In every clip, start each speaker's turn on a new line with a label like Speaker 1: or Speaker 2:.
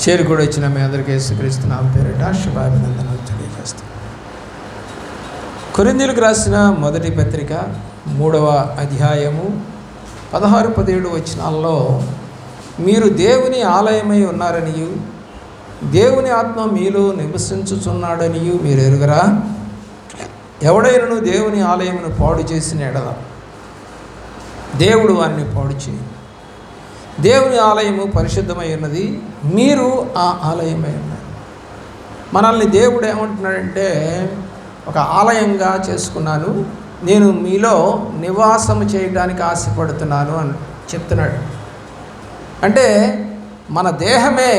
Speaker 1: చేరుకుడి వచ్చిన మీ అందరికీ యేసుక్రీస్తు నామమున పేరిట శుభాభినందనలు తెలియజేస్తాను. కొరింథీయులకు రాసిన మొదటి పత్రిక 3వ అధ్యాయము 16-17 వచనాల్లో మీరు దేవుని ఆలయమై ఉన్నారనియు దేవుని ఆత్మ మీలో నివసించుచున్నాడనియు మీరు ఎరుగరా? ఎవడైనను దేవుని ఆలయమును పాడు చేసిన ఎడల దేవుడు వారిని పాడు చేయు. దేవుని ఆలయము పరిశుద్ధమై ఉన్నది, మీరు ఆ ఆలయమై ఉన్నారు. మనల్ని దేవుడు ఏమంటున్నాడంటే, ఒక ఆలయంగా చేసుకున్నాను, నేను మీలో నివాసము చేయడానికి ఆశపడుతున్నాను అని చెప్తున్నాడు. అంటే మన దేహమే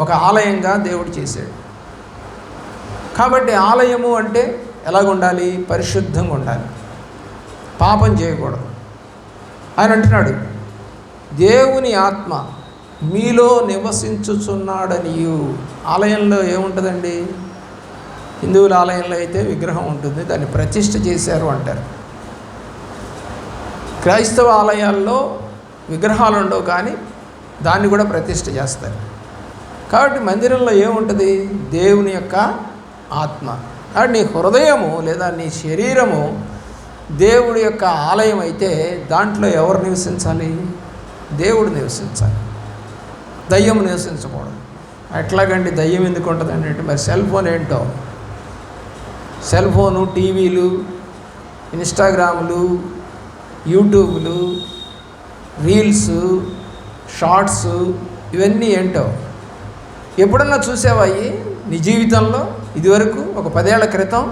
Speaker 1: ఒక ఆలయంగా దేవుడు చేశాడు. కాబట్టి ఆలయము అంటే ఎలాగుండాలి? పరిశుద్ధంగా ఉండాలి, పాపం చేయకూడదు. ఆయన అంటున్నాడు, దేవుని ఆత్మ మీలో నివసించుచున్నాడనియు. ఆలయంలో ఏముంటుందండి? హిందువుల ఆలయంలో అయితే విగ్రహం ఉంటుంది, దాన్ని ప్రతిష్ఠ చేశారు అంటారు. క్రైస్తవ ఆలయాల్లో విగ్రహాలు ఉండవు, కానీ దాన్ని కూడా ప్రతిష్ఠ చేస్తారు. కాబట్టి మందిరంలో ఏముంటుంది? దేవుని యొక్క ఆత్మ. కాబట్టి నీ హృదయము లేదా నీ శరీరము దేవుడి యొక్క ఆలయం అయితే దాంట్లో ఎవరు నివసించాలి? దేవుడు నివసించాలి, దయ్యం నివసించకూడదు. ఎట్లాగండి దయ్యం ఎందుకు ఉంటుందండి అంటే, మరి సెల్ ఫోన్ ఏంటో, సెల్ ఫోను, టీవీలు, ఇన్స్టాగ్రాములు, యూట్యూబ్లు, రీల్స్, షార్ట్స్, ఇవన్నీ ఏంటో ఎప్పుడన్నా చూసావా? నీ జీవితంలో ఇదివరకు ఒక 10 ఏళ్ల క్రితం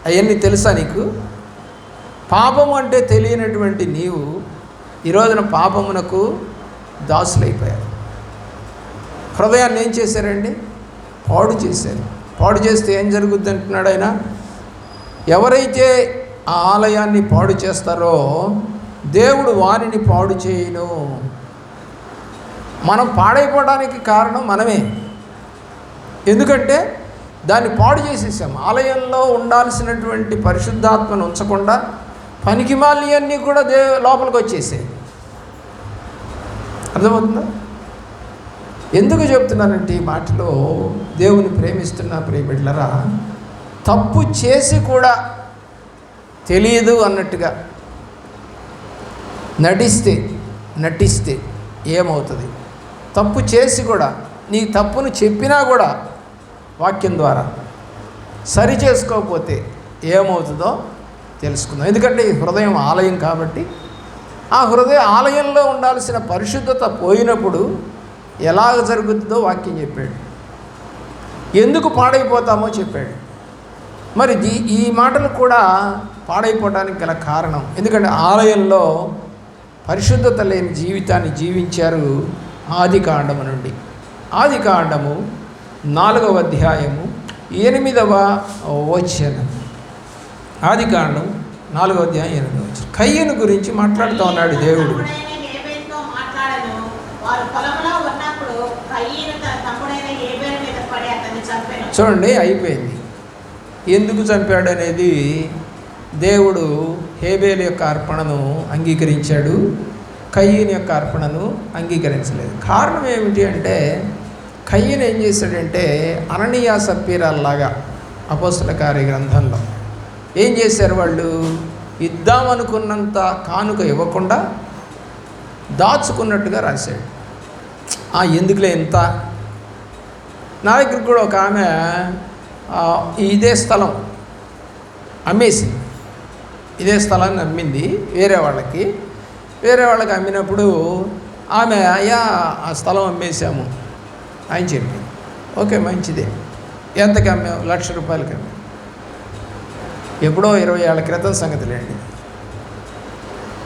Speaker 1: అవన్నీ తెలుసా నీకు? పాపం అంటే తెలియనటువంటి నీవు ఈ రోజున పాపమునకు దాసులైపోయారు. హృదయాన్ని ఏం చేశారండి? పాడు చేశారు. పాడు చేస్తే ఏం జరుగుద్ది అంటున్నాడు ఆయన. ఎవరైతే ఆ ఆలయాన్ని పాడు చేస్తారో దేవుడు వారిని పాడు చేయను. మనం పాడైపోవడానికి కారణం మనమే. ఎందుకంటే దాన్ని పాడు చేసేసాం. ఆలయంలో ఉండాల్సినటువంటి పరిశుద్ధాత్మను ఉంచకుండా పనికిమాలి అన్నీ కూడా లోపలికి వచ్చేసాయి. అర్థమవుతుందా? ఎందుకు చెప్తున్నానంటే ఈ మాటలో, దేవుని ప్రేమిస్తున్న ప్రియబిడ్డలారా, తప్పు చేసి కూడా తెలియదు అన్నట్టుగా నటిస్తే ఏమవుతుంది? తప్పు చేసి కూడా నీ తప్పును చెప్పినా కూడా వాక్యం ద్వారా సరి చేసుకోకపోతే ఏమవుతుందో తెలుసుకుందాం. ఎందుకంటే ఈ హృదయం ఆలయం కాబట్టి, ఆ హృదయ ఆలయంలో ఉండాల్సిన పరిశుద్ధత పోయినప్పుడు ఎలాగ జరుగుతుందో వాక్యం చెప్పాడు. ఎందుకు పాడైపోతామో చెప్పాడు. మరి ఈ మాటలు కూడా పాడైపోవడానికి గల కారణం, ఎందుకంటే ఆలయంలో పరిశుద్ధత లేని జీవితాన్ని జీవించారు. ఆదికాండము నుండి, ఆదికాండము 4వ అధ్యాయము 8వ వచనం. ఆదికాండం 4వ అధ్యాయం 8వ వచనం. కయ్యను గురించి మాట్లాడుతూ ఉన్నాడు దేవుడు. చూడండి, అయిపోయింది. ఎందుకు చంపాడు అనేది దేవుడు హేబేలు యొక్క అర్పణను అంగీకరించాడు, కయ్యను యొక్క అర్పణను అంగీకరించలేదు. కారణం ఏమిటి అంటే, కయ్యను ఏం చేశాడంటే అననీయ సప్పీరాల్లాగా అపోస్తల కార్య గ్రంథంలో ఏం చేశారు? వాళ్ళు ఇద్దామనుకున్నంత కానుక ఇవ్వకుండా దాచుకున్నట్టుగా రాశాడు. ఎందుకులే ఇంత. నా దగ్గర కూడా ఒక ఆమె ఇదే స్థలం అమ్మేసింది. ఇదే స్థలాన్ని అమ్మింది వేరే వాళ్ళకి అమ్మినప్పుడు ఆమె, అయ్యా ఆ స్థలం అమ్మేశాము అని చెప్పి. ఓకే, మంచిదే. ఎంతకి అమ్మాము? ₹1,00,000 అమ్మాము. ఎప్పుడో 20 ఏళ్ల క్రితం సంగతిలేండి.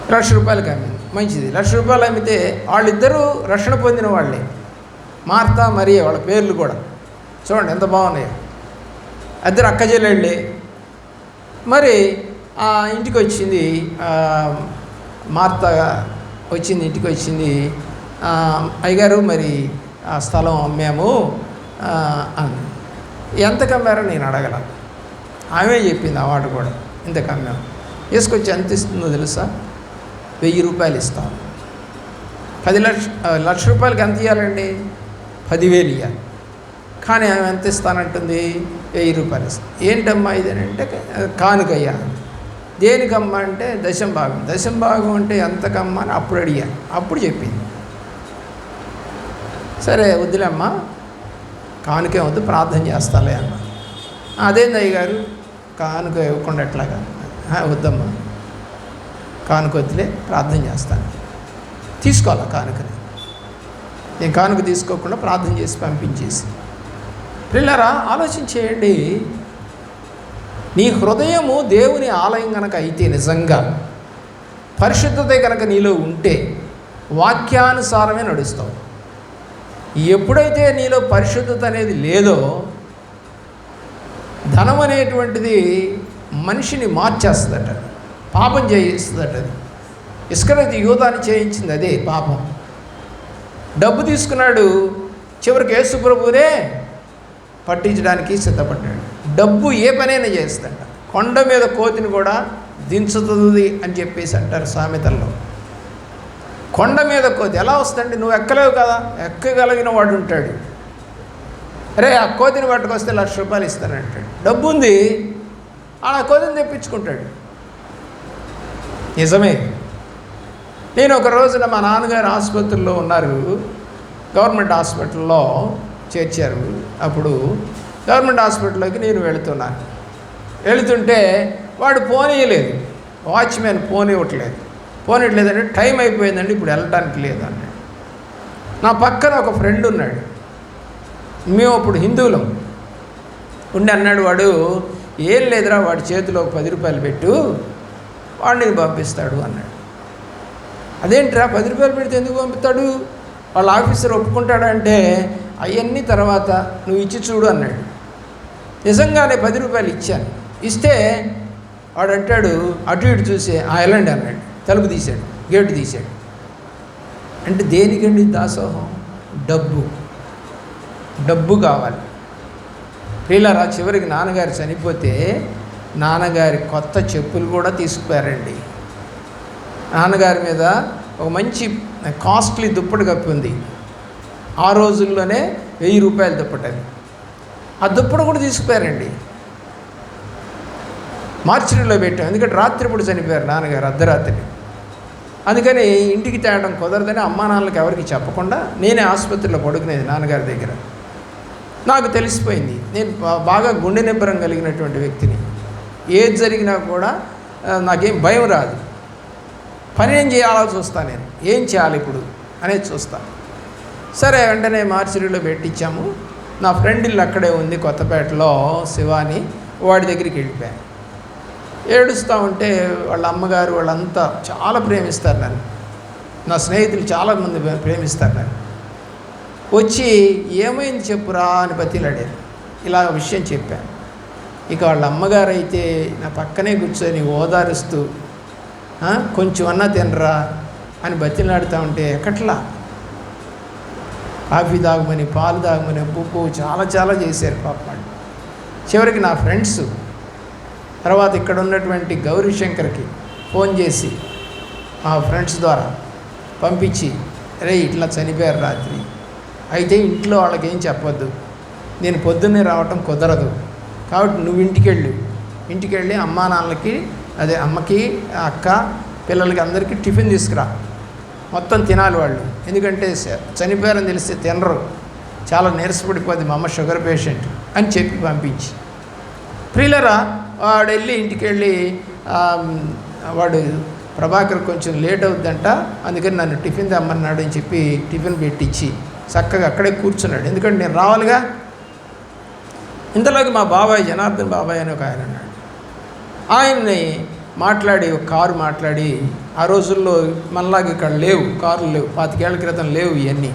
Speaker 1: ₹1,00,000 అమ్మింది. మంచిది. ₹1,00,000 అమ్మితే వాళ్ళిద్దరూ రక్షణ పొందిన వాళ్ళే, మార్తా మరియ. వాళ్ళ పేర్లు కూడా చూడండి ఎంత బాగున్నాయో. ఇద్దరు అక్కచెల్లెళ్ళే. మరి ఇంటికి వచ్చింది మార్తా, ఇంటికి వచ్చింది. అయ్యగారు, మరి ఆ స్థలం అమ్మాము అని. ఎంతకు అమ్మారో నేను అడగల. ఆమె చెప్పింది ఆ మాట కూడా, ఇంతకు అమ్మాము. వేసుకొచ్చి ఎంత ఇస్తుందో తెలుసా? ₹1,000 ఇస్తాను. ₹1,00,000 ఎంత ఇవ్వాలండి? 10,000 ఇవ్వాలి. కానీ ఆమె ఎంత ఇస్తానంటుంది? 1000 రూపాయలు ఇస్తాను. ఏంటమ్మా ఇదేనంటే కానుకయ్యా. దేనికమ్మా అంటే దశంభాగం. దశంభాగం అంటే ఎంతకమ్మా అని అప్పుడు అడిగాను. అప్పుడు చెప్పింది. సరే వద్దులేమ్మా, కానుకే వద్దు, ప్రార్థన చేస్తాలే అన్న. అదేంది అయ్యగారు కానుక ఇవ్వకుండా ఎట్లాగా? వద్దమ్మా, కానుక వద్దులే, ప్రార్థన చేస్తాను. తీసుకోవాలా కానుకని? నేను కానుక తీసుకోకుండా ప్రార్థన చేసి పంపించేసి. పిల్లరా ఆలోచన చేయండి. నీ హృదయము దేవుని ఆలయం కనుక అయితే, నిజంగా పరిశుద్ధత కనుక నీలో ఉంటే వాక్యానుసారమే నడుస్తావు. ఎప్పుడైతే నీలో పరిశుద్ధత అనేది లేదో, ధనం అనేటువంటిది మనిషిని మార్చేస్తుందట, పాపం చేయిస్తుందట. అది ఇస్కరియోతు యూదాని చేయించింది అదే పాపం. డబ్బు తీసుకున్నాడు, చివరికి యేసు ప్రభువునే పట్టించడానికి సిద్ధపడ్డాడు. డబ్బు ఏ పనైనా చేస్తాడ. కొండ మీద కోతిని కూడా దించుతుంది అని చెప్పేసి అంటారు సామెతల్లో. కొండ మీద కోతి ఎలా వస్తుందండి? నువ్వు ఎక్కలేవు కదా, ఎక్కగలిగిన వాడు ఉంటాడు. అరే ఆ కోతిని పట్టుకొస్తే 1,00,000 రూపాయలు ఇస్తానంటాడు. డబ్బు ఉంది, ఆ కోతిని తెప్పించుకుంటాడు. నిజమే. నేను ఒక రోజున మా నాన్నగారు ఆసుపత్రిలో ఉన్నారు, గవర్నమెంట్ హాస్పిటల్లో చేర్చారు. అప్పుడు గవర్నమెంట్ హాస్పిటల్లోకి నేను వెళుతుంటే వాడు పోనీయలేదు, వాచ్మెన్ పోనివ్వట్లేదు. పోనీయట్లేదంటే టైం అయిపోయిందండి, ఇప్పుడు వెళ్ళటానికి లేదు అన్నాడు. నా పక్కన ఒక ఫ్రెండ్ ఉన్నాడు, మేము అప్పుడు హిందువులం ఉండి అన్నాడు, వాడు ఏం లేదురా, వాడి చేతిలో ఒక 10 రూపాయలు పెట్టు, వాడిని పంపిస్తాడు అన్నాడు. అదేంటిరా 10 రూపాయలు పెడితే ఎందుకు పంపుతాడు? వాళ్ళ ఆఫీసర్ ఒప్పుకుంటాడంటే అవన్నీ తర్వాత నువ్వు ఇచ్చి చూడు అన్నాడు. నిజంగానే 10 రూపాయలు ఇచ్చాను. ఇస్తే వాడు అంటాడు, అటు ఇటు చూసి వెళ్ళండి అన్నాడు. తలుపు తీశాడు, గేటు తీశాడు. అంటే దేనికండి దాసోహం? డబ్బు కావాలి. ప్రియులారా, చివరికి నాన్నగారు చనిపోతే నాన్నగారి కొత్త చెప్పులు కూడా తీసుకుపోయారండి. నాన్నగారి మీద ఒక మంచి కాస్ట్లీ దుప్పటి కప్పి ఉంది. ఆ రోజుల్లోనే 1000 రూపాయల దుప్పటి. అది ఆ దుప్పటి కూడా తీసుకుపోయారండి. మార్చిలో పెట్టాం, ఎందుకంటే రాత్రిపూట చనిపోయారు నాన్నగారు, అర్ధరాత్రి. అందుకని ఇంటికి తేవడం కుదరదని అమ్మా నాన్నలకు ఎవరికి చెప్పకుండా నేనే ఆసుపత్రిలో పడుకునేది నాన్నగారి దగ్గర. నాకు తెలిసిపోయింది, నేను బాగా గుండె నిబ్బరం కలిగినటువంటి వ్యక్తిని. ఏది జరిగినా కూడా నాకేం భయం రాదు. పని ఏం చేయాలో చూస్తాను, నేను ఏం చేయాలి ఇప్పుడు అనేది చూస్తాను. సరే వెంటనే మార్చిలో పెట్టించాము. నా ఫ్రెండ్ ఇల్లు అక్కడే ఉంది, కొత్తపేటలో, శివాని. వాడి దగ్గరికి వెళ్ళిపోయాను. ఏడుస్తూ ఉంటే వాళ్ళ అమ్మగారు వాళ్ళంతా చాలా ప్రేమిస్తారు నన్ను, నా స్నేహితులు చాలామంది ప్రేమిస్తారు నన్ను. వచ్చి ఏమైంది చెప్పురా అని బతిలాడారు. ఇలా విషయం చెప్పాను. ఇక వాళ్ళ అమ్మగారు అయితే నా పక్కనే కూర్చొని ఓదారుస్తూ, కొంచెం అన్నా తినరా అని బతిలాడుతూ ఉంటే ఎక్కట్లా, కాఫీ తాగమని, పాలు తాగమని, ఉప్పు చాలా చేశారు పాపం. చివరికి నా ఫ్రెండ్స్ తర్వాత ఇక్కడ ఉన్నటువంటి గౌరీశంకర్కి ఫోన్ చేసి మా ఫ్రెండ్స్ ద్వారా పంపించి, రే ఇట్లా చనిపోయారు రాత్రి, అయితే ఇంట్లో వాళ్ళకి ఏం చెప్పొద్దు, నేను పొద్దున్నే రావటం కుదరదు, కాబట్టి నువ్వు ఇంటికి వెళ్ళి అమ్మా నాన్నలకి, అదే అమ్మకి, అక్క, పిల్లలకి అందరికీ టిఫిన్ తీసుకురా, మొత్తం తినాలి వాళ్ళు, ఎందుకంటే చనిపోయారని తెలిస్తే తినరు, చాలా నీరసపడిపోద్ది, మా అమ్మ షుగర్ పేషెంట్ అని చెప్పి పంపించి. ప్రియులరా, వాడు ఇంటికి వెళ్ళి వాడు ప్రభాకర్ కొంచెం లేట్ అవుద్దంట, అందుకని నన్ను టిఫిన్ తెమ్మన్నాడు అని చెప్పి టిఫిన్ పెట్టించి చక్కగా అక్కడే కూర్చున్నాడు, ఎందుకంటే నేను రావాలిగా. ఇంతలోకి మా బాబాయ్, జనార్దన్ బాబాయ్ అని ఒక ఆయన అన్నాడు. ఆయన్ని మాట్లాడి, ఒక కారు మాట్లాడి, ఆ రోజుల్లో మనలాగా ఇక్కడ లేవు, కార్లు లేవు, 25 ఏళ్ల క్రితం లేవు ఇవన్నీ,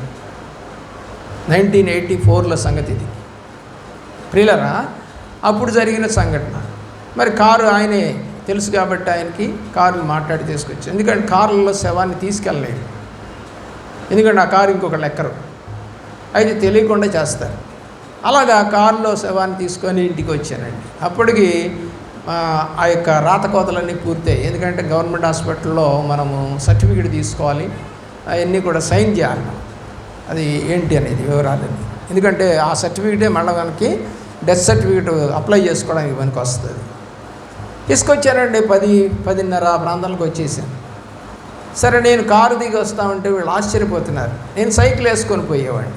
Speaker 1: 1984లో సంగతి ఇది. ప్రియులరా, అప్పుడు జరిగిన సంఘటన. మరి కారు ఆయనే తెలుసు కాబట్టి ఆయనకి కారుని మాట్లాడి తీసుకొచ్చి, ఎందుకంటే కారులో శవాన్ని తీసుకెళ్ళలేడు, ఎందుకంటే ఆ కారు ఇంకొకళ్ళు ఎక్కరు, అయితే తెలియకుండా చేస్తారు. అలాగా కారులో శవాన్ని తీసుకొని ఇంటికి వచ్చానండి. అప్పటికి ఆ యొక్క రాతకోతలన్నీ పూర్తయి, ఎందుకంటే గవర్నమెంట్ హాస్పిటల్లో మనము సర్టిఫికేట్ తీసుకోవాలి, అవన్నీ కూడా సైన్ చేయాలి. అది ఏంటి అనేది వివరాలని. ఎందుకంటే ఆ సర్టిఫికేటే మళ్ళీ మనకి డెత్ సర్టిఫికేట్ అప్లై చేసుకోవడానికి మనకు వస్తుంది. తీసుకొచ్చానండి 10-10:30 ఆ ప్రాంతాలకు వచ్చేసాను. సరే నేను కారు దిగి వస్తామంటే వీళ్ళు ఆశ్చర్యపోతున్నారు. నేను సైకిల్ వేసుకొని పోయేవాడిని.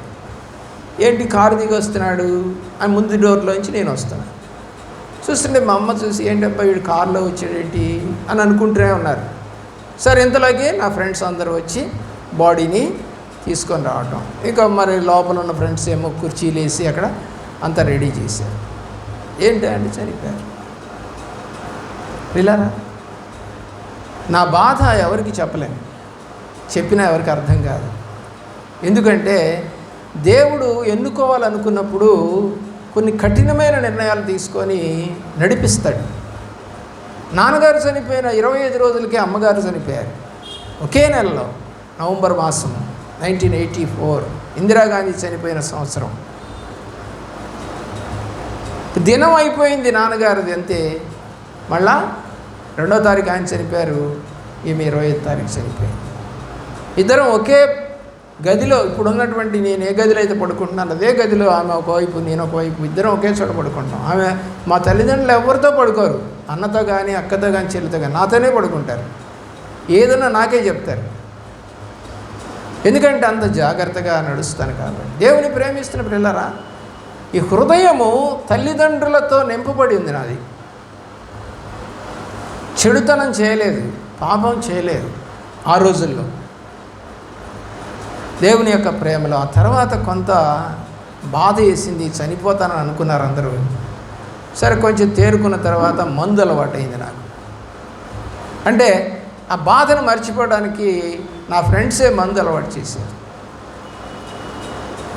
Speaker 1: ఏంటి కారు దిగి వస్తున్నాడు అని ముందు డోర్లోంచి నేను వస్తున్నాను. చూస్తుంటే మా అమ్మ చూసి ఏంటబ్బా వీడు కారులో వచ్చాడేంటి అని అనుకుంటూనే ఉన్నారు. సరే ఇంతలోకి నా ఫ్రెండ్స్ అందరూ వచ్చి బాడీని తీసుకొని రావటం. ఇంకా మరి లోపల ఉన్న ఫ్రెండ్స్ ఏమో కుర్చీలు వేసి అక్కడ అంతా రెడీ చేశారు. ఏంటి అంటే చనిపోయారు. పిల్లరా, నా బాధ ఎవరికి చెప్పలేను, చెప్పినా ఎవరికి అర్థం కాదు. ఎందుకంటే దేవుడు ఎన్నుకోవాలనుకున్నప్పుడు కొన్ని కఠినమైన నిర్ణయాలు తీసుకొని నడిపిస్తాడు. నాన్నగారు చనిపోయిన 25 రోజులకే అమ్మగారు చనిపోయారు. ఒకే నెలలో నవంబర్ మాసం 1984 ఇందిరాగాంధీ చనిపోయిన సంవత్సరం. దినం అయిపోయింది నాన్నగారిది అంతే. మళ్ళా 2వ తారీఖు ఆయన చనిపోయారు, ఈమె 25వ తారీఖు చనిపోయింది. ఇద్దరం ఒకే గదిలో, ఇప్పుడు ఉన్నటువంటి నేను ఏ గదిలో అయితే పడుకుంటున్నాను అదే గదిలో ఆమె ఒకవైపు నేను ఒకవైపు, ఇద్దరం ఒకే చోట పడుకుంటాం. ఆమె మా తల్లిదండ్రులు ఎవరితో పడుకోరు, అన్నతో కానీ అక్కతో కానీ చెల్లితో కానీ, నాతోనే పడుకుంటారు. ఏదన్నా నాకే చెప్తారు, ఎందుకంటే అంత జాగ్రత్తగా నడుస్తాను కాబట్టి. దేవుని ప్రేమిస్తున్న పిల్లరా, ఈ హృదయము తల్లిదండ్రులతో నింపబడి ఉంది నాది. చెడుతనం చేయలేదు, పాపం చేయలేదు ఆ రోజుల్లో దేవుని యొక్క ప్రేమలో. ఆ తర్వాత కొంత బాధ వేసింది, చనిపోతానని అనుకున్నారు అందరూ. సరే కొంచెం తేరుకున్న తర్వాత మందు అలవాటైంది నాకు. అంటే ఆ బాధను మర్చిపోవడానికి నా ఫ్రెండ్సే మందు అలవాటు చేశారు.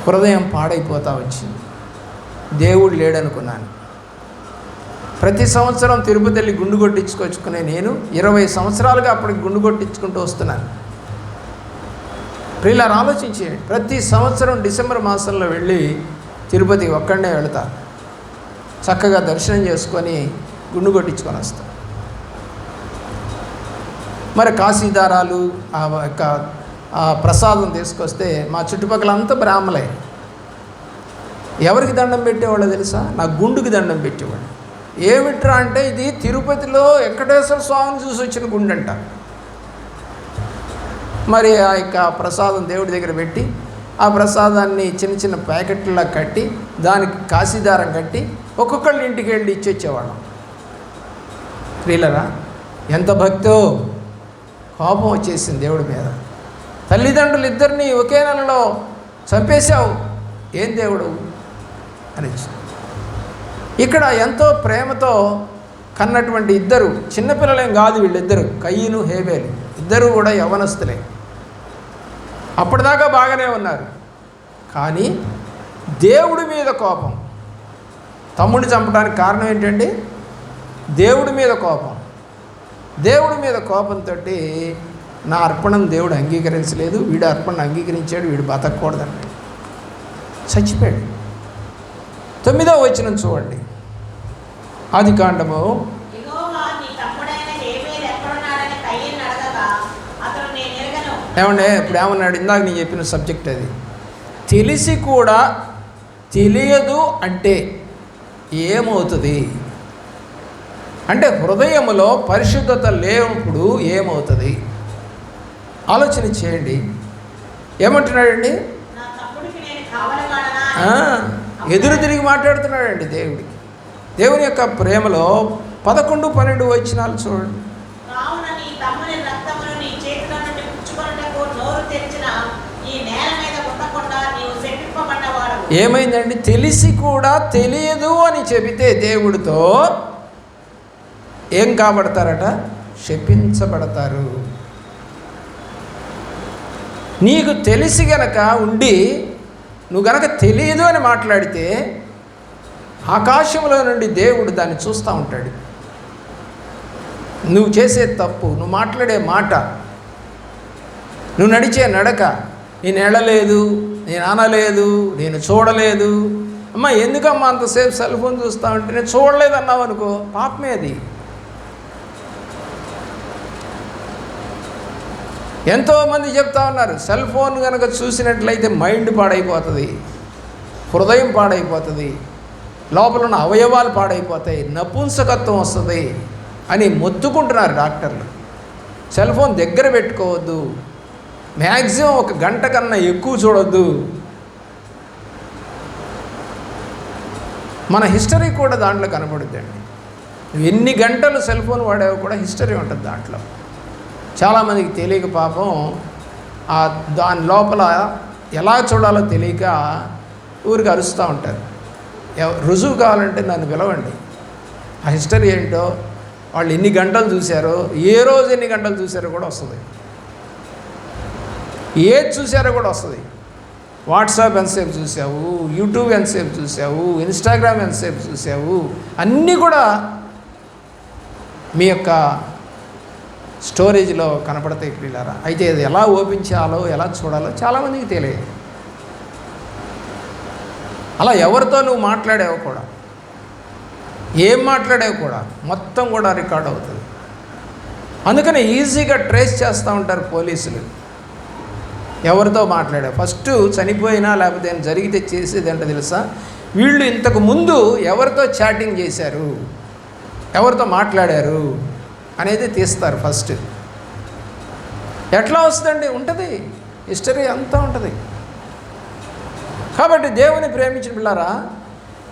Speaker 1: హృదయం పాడైపోతూ వచ్చింది. దేవుడు లేడనుకున్నాను. ప్రతి సంవత్సరం తిరుపతి వెళ్ళి గుండు కొట్టించుకొచ్చుకునే నేను 20 సంవత్సరాలుగా అప్పటికి గుండు కొట్టించుకుంటూ వస్తున్నాను. ప్రియులారా, ఆలోచించేయండి. ప్రతి సంవత్సరం డిసెంబర్ మాసంలో వెళ్ళి తిరుపతి ఒక్కడనే వెళతా, చక్కగా దర్శనం చేసుకొని గుండు కొట్టించుకొని వస్తాను. మరి కాశీదారాలు ఆ ప్రసాదం తీసుకొస్తే మా చుట్టుపక్కల అంతా బ్రాహ్మలే. ఎవరికి దండం పెట్టేవాళ్ళో తెలుసా? నా గుండుకి దండం పెట్టేవాళ్ళు. ఏమిట్రా అంటే ఇది తిరుపతిలో వెంకటేశ్వర స్వామిని చూసి వచ్చిన గుండంట. మరి ఆ యొక్క ప్రసాదం దేవుడి దగ్గర పెట్టి ఆ ప్రసాదాన్ని చిన్న చిన్న ప్యాకెట్లా కట్టి దానికి కాశీదారం కట్టి ఒక్కొక్కళ్ళ ఇంటికి వెళ్ళి ఇచ్చొచ్చేవాళ్ళం. ప్రియులరా, ఎంత భక్తో! కోపం వచ్చేసింది దేవుడి మీద. తల్లిదండ్రులు ఇద్దరిని ఒకే నెలలో చంపేశావు, ఏం దేవుడు అని. ఇక్కడ ఎంతో ప్రేమతో కన్నటువంటి ఇద్దరు చిన్నపిల్లలేం కాదు వీళ్ళిద్దరు, కయ్యను హేబేలు, ఇద్దరు కూడా యవ్వనస్తులే. అప్పటిదాకా బాగానే ఉన్నారు, కానీ దేవుడి మీద కోపం. తమ్ముడిని చంపడానికి కారణం ఏంటండి? దేవుడి మీద కోపం. దేవుడి మీద కోపంతో నా అర్పణను దేవుడు అంగీకరించలేదు, వీడు అర్పణను అంగీకరించాడు, వీడు బతకూడదన్నాడు, చచ్చిపోయాడు. 9వ వచనం చూడండి, ఆదికాండము. ఏమంటే ఇప్పుడు ఏమన్నాడు? ఇందాక నేను చెప్పిన సబ్జెక్ట్ అది. తెలిసి కూడా తెలియదు అంటే ఏమవుతుంది? అంటే హృదయములో పరిశుద్ధత లేనప్పుడు ఏమవుతుంది? ఆలోచన చేయండి. ఏమంటున్నాడండి? ఎదురు తిరిగి మాట్లాడుతున్నాడండి దేవుడికి. దేవుని యొక్క ప్రేమలో 11, 12 వచనాలు చూడండి. ఏమైందండి? తెలిసి కూడా తెలియదు అని చెబితే దేవుడితో ఏం కాబడతారట? శపించబడతారు. నీకు తెలిసి గనక ఉండి నువ్వు గనక తెలియదు అని మాట్లాడితే ఆకాశంలో నుండి దేవుడు దాన్ని చూస్తూ ఉంటాడు. నువ్వు చేసే తప్పు, నువ్వు మాట్లాడే మాట, నువ్వు నడిచే నడక, నేను వెళ్ళలేదు, నేను అనలేదు, నేను చూడలేదు. అమ్మ ఎందుకమ్మా అంతసేపు సెల్ ఫోన్ చూస్తా ఉంటే? నేను చూడలేదన్నావు అనుకో, పాపమే అది. ఎంతోమంది చెప్తా ఉన్నారు, సెల్ ఫోన్ కనుక చూసినట్లయితే మైండ్ పాడైపోతుంది, హృదయం పాడైపోతుంది, లోపల ఉన్న అవయవాలు పాడైపోతాయి, నపుంసకత్వం వస్తుంది అని మొత్తుకుంటున్నారు డాక్టర్లు. సెల్ ఫోన్ దగ్గర పెట్టుకోవద్దు, మ్యాక్సిమం 1 గంట కన్నా ఎక్కువ చూడొద్దు. మన హిస్టరీ కూడా దాంట్లో కనబడుద్దండి. ఎన్ని గంటలు సెల్ ఫోన్ వాడావో కూడా హిస్టరీ ఉంటుంది దాంట్లో. చాలామందికి తెలియక పాపం దాని లోపల ఎలా చూడాలో తెలియక ఊరికి అరుస్తూ ఉంటారు. రుజువు కావాలంటే నన్ను పిలవండి, ఆ హిస్టరీ ఏంటో, వాళ్ళు ఎన్ని గంటలు చూశారో, ఏ రోజు ఎన్ని గంటలు చూశారో కూడా వస్తుంది, ఏది చూశారో కూడా వస్తుంది. వాట్సాప్ ఎంతసేపు చూసావు, యూట్యూబ్ ఎంతసేపు చూసావు, ఇన్స్టాగ్రామ్ ఎంతసేపు చూసావు, అన్నీ కూడా మీ యొక్క స్టోరేజ్లో కనపడతాయి పిల్లరా. అయితే అది ఎలా ఓపెన్ చేయాలో, ఎలా చూడాలో చాలామందికి తెలియదు. అలా ఎవరితో నువ్వు మాట్లాడావు కూడా, ఏం మాట్లాడావు కూడా మొత్తం కూడా రికార్డ్ అవుతుంది. అందుకని ఈజీగా ట్రేస్ చేస్తూ ఉంటారు పోలీసులు, ఎవరితో మాట్లాడావు. ఫస్ట్ చనిపోయినా లేకపోతే జరిగితే చేసేది ఏంటో తెలుసా, వీళ్ళు ఇంతకు ముందు ఎవరితో చాటింగ్ చేశారు, ఎవరితో మాట్లాడారు అనేది తీస్తారు ఫస్ట్. ఎట్లా వస్తుందండి, ఉంటుంది, హిస్టరీ అంతా ఉంటుంది. కాబట్టి దేవుని ప్రేమించిన పిల్లారా,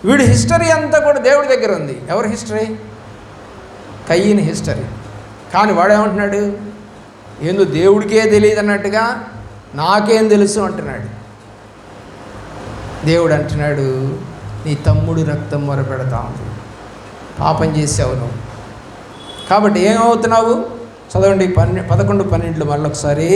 Speaker 1: వీడి హిస్టరీ అంతా కూడా దేవుడి దగ్గర ఉంది. ఎవరి హిస్టరీ? కయ్యని హిస్టరీ. కానీ వాడేమంటున్నాడు, ఏందో దేవుడికే తెలియదు అన్నట్టుగా నాకేం తెలుసు అంటున్నాడు. దేవుడు అంటున్నాడు, నీ తమ్ముడు రక్తం మొరపెడతా ఉంది, పాపం చేసావు నువ్వు. కాబట్టి ఏమవుతున్నావు? చదవండి 11, 12 మళ్ళొకసారి.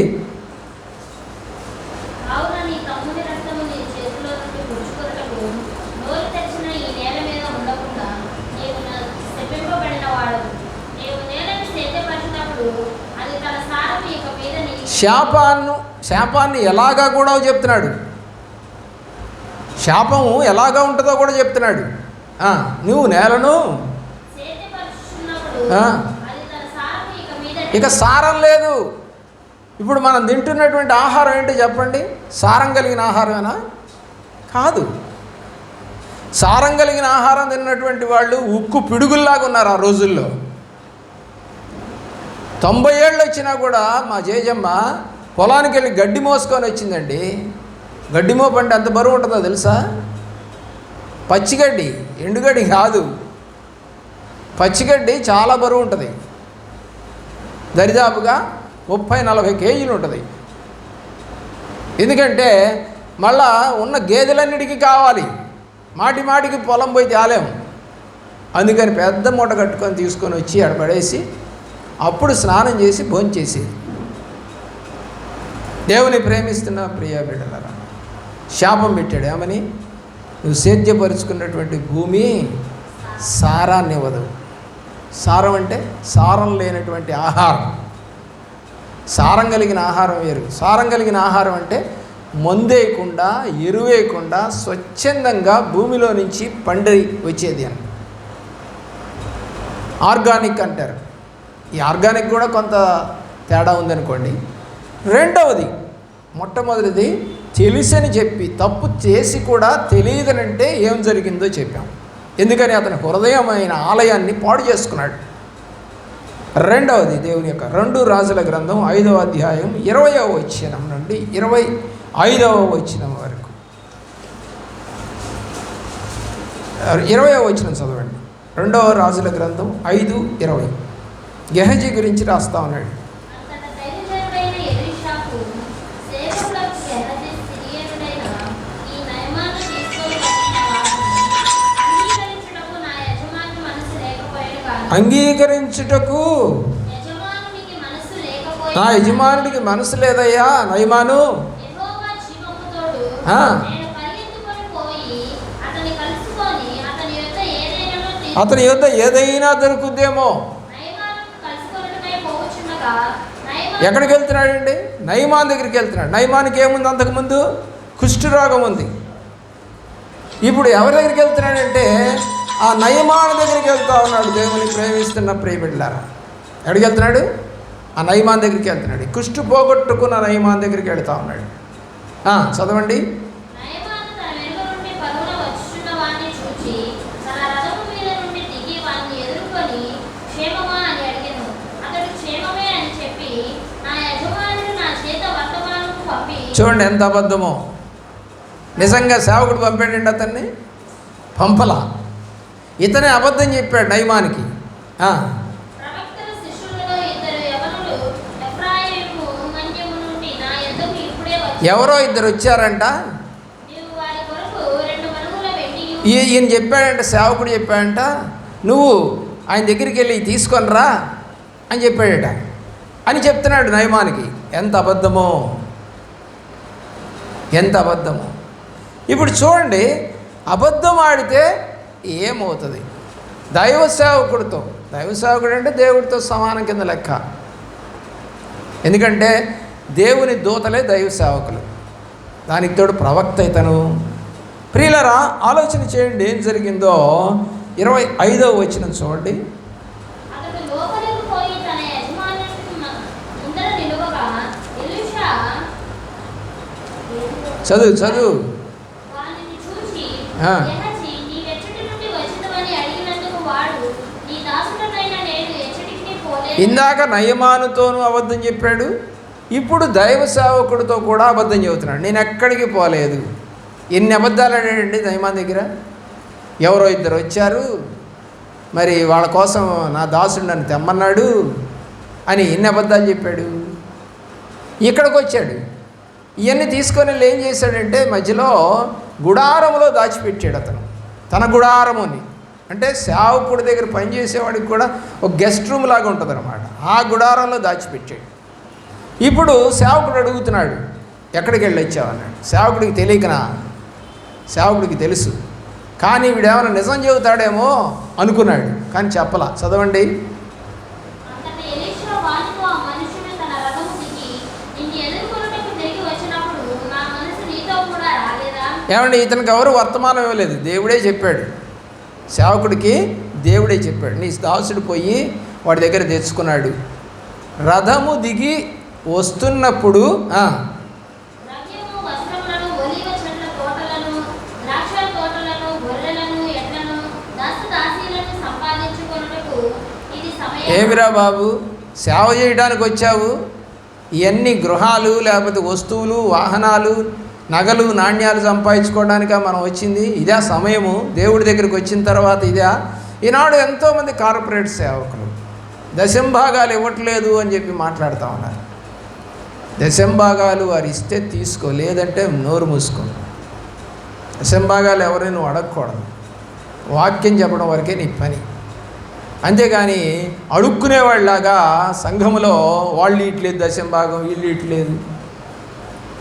Speaker 1: శాపాన్ని ఎలాగా కూడా చెప్తున్నాడు, శాపము ఎలాగా ఉంటుందో కూడా చెప్తున్నాడు. నువ్వు నేలను ఇక సారం లేదు. ఇప్పుడు మనం తింటున్నటువంటి ఆహారం ఏంటో చెప్పండి, సారం కలిగిన ఆహారమేనా? కాదు. సారం కలిగిన ఆహారం తిన్నటువంటి వాళ్ళు ఉక్కు పిడుగుల్లాగా ఉన్నారు ఆ రోజుల్లో. 90 ఏళ్ళు వచ్చినా కూడా మా జేజమ్మ పొలానికి వెళ్ళి గడ్డి మోసుకొని వచ్చిందండి. గడ్డి మోపు అంటే ఎంత బరువు ఉంటుందో తెలుసా? పచ్చిగడ్డి, ఎండుగడ్డి కాదు, పచ్చిగడ్డి చాలా బరువు ఉంటుంది. దరిదాపుగా 30-40 కేజీలు ఉంటుంది. ఎందుకంటే మళ్ళా ఉన్న గేదెలన్నిటికీ కావాలి, మాటి మాటికి పొలం పోయి తేలేము. అందుకని పెద్ద మూట కట్టుకొని తీసుకొని వచ్చి అడపడేసి అప్పుడు స్నానం చేసి భోంచేసి. దేవుని ప్రేమిస్తున్న ప్రియ బిడ్డలారా, శాపం పెట్టాడు. ఏమని? నువ్వు సేద్యపరుచుకున్నటువంటి భూమి సారాన్ని ఇవ్వదు. సారం అంటే సారం లేనటువంటి ఆహారం. సారం కలిగిన ఆహారం వేరు. సారం కలిగిన ఆహారం అంటే మందేయకుండా, ఎరువేయకుండా స్వచ్ఛందంగా భూమిలో నుంచి పండి వచ్చేది అని ఆర్గానిక్ అంటారు. ఈ ఆర్గానిక్ కూడా కొంత తేడా ఉందనుకోండి. రెండవది, మొట్టమొదటిది తెలిసని చెప్పి తప్పు చేసి కూడా తెలియదనంటే ఏం జరిగిందో చెప్పాం. ఎందుకని అతని హృదయమైన ఆలయాన్ని పాడు చేసుకున్నాడు. రెండవది దేవుని యొక్క 2 రాజుల గ్రంథం 5వ అధ్యాయం 20వ వచనం నుండి 25వ వచనం వరకు. 20వ వచనం చదవండి. 2వ రాజుల గ్రంథం 5:20 గెహజీ గురించి రాస్తా ఉన్నాడు. అంగీకరించుటకు నా యజమానుడికి మనసు లేదయ్యా నయమాను. అతని యొద్ద ఏదైనా దొరుకుద్దేమో. ఎక్కడికి వెళ్తున్నాడండి? నయమాన్ దగ్గరికి వెళ్తున్నాడు. నయమానికి ఏముంది? అంతకుముందు కుష్ఠరోగం ఉంది. ఇప్పుడు ఎవరి దగ్గరికి వెళ్తున్నాడంటే ఆ నయమాన్ దగ్గరికి వెళ్తా ఉన్నాడు. దేవుని ప్రేమిస్తున్న ప్రియబిడ్డలారా, ఎక్కడికి వెళ్తున్నాడు? ఆ ఆ నయమాన్ దగ్గరికి వెళ్తున్నాడు. కుష్టు పోగొట్టుకున్న నయమాన్ దగ్గరికి వెళ్తా ఉన్నాడు. చదవండి. చూడండి ఎంత అబద్ధమో. నిజంగా సేవకుడు పంపాడండి, అతన్ని పంపలా. ఇతనే అబద్ధం చెప్పాడు నయమానికి. ఎవరో ఇద్దరు వచ్చారంట. ఈయన చెప్పాడంట, సేవకుడు చెప్పాడంట, నువ్వు ఆయన దగ్గరికి వెళ్ళి తీసుకొని రా అని చెప్పాడట అని చెప్తున్నాడు నయమానికి. ఎంత అబద్ధమో, ఎంత అబద్ధమో. ఇప్పుడు చూడండి, అబద్ధం ఆడితే ఏమవుతుంది? దైవ సేవకుడితో, దైవ సేవకుడు అంటే దేవుడితో సమానం కింద లెక్క. ఎందుకంటే దేవుని దూతలే దైవ సేవకులు, దానికి తోడు ప్రవక్త ఇతను. ప్రియులరా, ఆలోచన చేయండి ఏం జరిగిందో. 25వ వచనం చూడండి. చదువు. ఇందాక నయమానుతోనూ అబద్ధం చెప్పాడు, ఇప్పుడు దైవ సేవకుడితో కూడా అబద్ధం చెబుతున్నాడు. నేను ఎక్కడికి పోలేదు. ఎన్ని అబద్ధాలు ఆడాడండి నయమాన్ దగ్గర. ఎవరో ఇద్దరు వచ్చారు, మరి వాళ్ళ కోసం నా దాసుడు నన్ను తెమ్మన్నాడు అని ఎన్ని అబద్ధాలు చెప్పాడు. ఇక్కడికి వచ్చాడు, ఇవన్నీ తీసుకొని ఏం చేశాడంటే మధ్యలో గుడారంలో దాచిపెట్టాడు అతను. తన గుడారముని అంటే సేవకుడి దగ్గర పనిచేసేవాడికి కూడా ఒక గెస్ట్ రూమ్ లాగా ఉంటుంది అన్నమాట. ఆ గుడారంలో దాచిపెట్టాడు. ఇప్పుడు సేవకుడు అడుగుతున్నాడు, ఎక్కడికి వెళ్ళి వచ్చావన్నాడు. సేవకుడికి తెలియకనా? సేవకుడికి తెలుసు, కానీ వీడేమైనా నిజం చెబుతాడేమో అనుకున్నాడు, కానీ చెప్పలా. చదవండి. ఏమండి, ఇతనికి ఎవరు వర్తమానం ఇవ్వలేదు, దేవుడే చెప్పాడు. సేవకుడికి దేవుడే చెప్పాడు, నీ దాసుడు పోయి వాడి దగ్గర తెచ్చుకున్నాడు. రథము దిగి వస్తున్నప్పుడు ఏమిరా బాబు, సేవ చేయడానికి వచ్చావు, ఇవన్నీ గృహాలు లేకపోతే వస్తువులు, వాహనాలు, నగలు, నాణ్యాలు సంపాదించుకోవడానిక మనం వచ్చింది? ఇదే సమయము? దేవుడి దగ్గరికి వచ్చిన తర్వాత ఇదే? ఈనాడు ఎంతోమంది కార్పొరేట్ సేవకులు దశంభాగాలు ఇవ్వట్లేదు అని చెప్పి మాట్లాడుతూ ఉన్నారు. దశంభాగాలు వారు ఇస్తే తీసుకో, లేదంటే నోరు మూసుకో. దశంభాగాలు ఎవరైనా నువ్వు అడగకూడదు. వాక్యం చెప్పడం వరకే నీ పని. అంతేగాని అడుక్కునేవాళ్ళలాగా సంఘములో వాళ్ళు ఇట్లేదు దశంభాగం, వీళ్ళు ఇట్లేదు,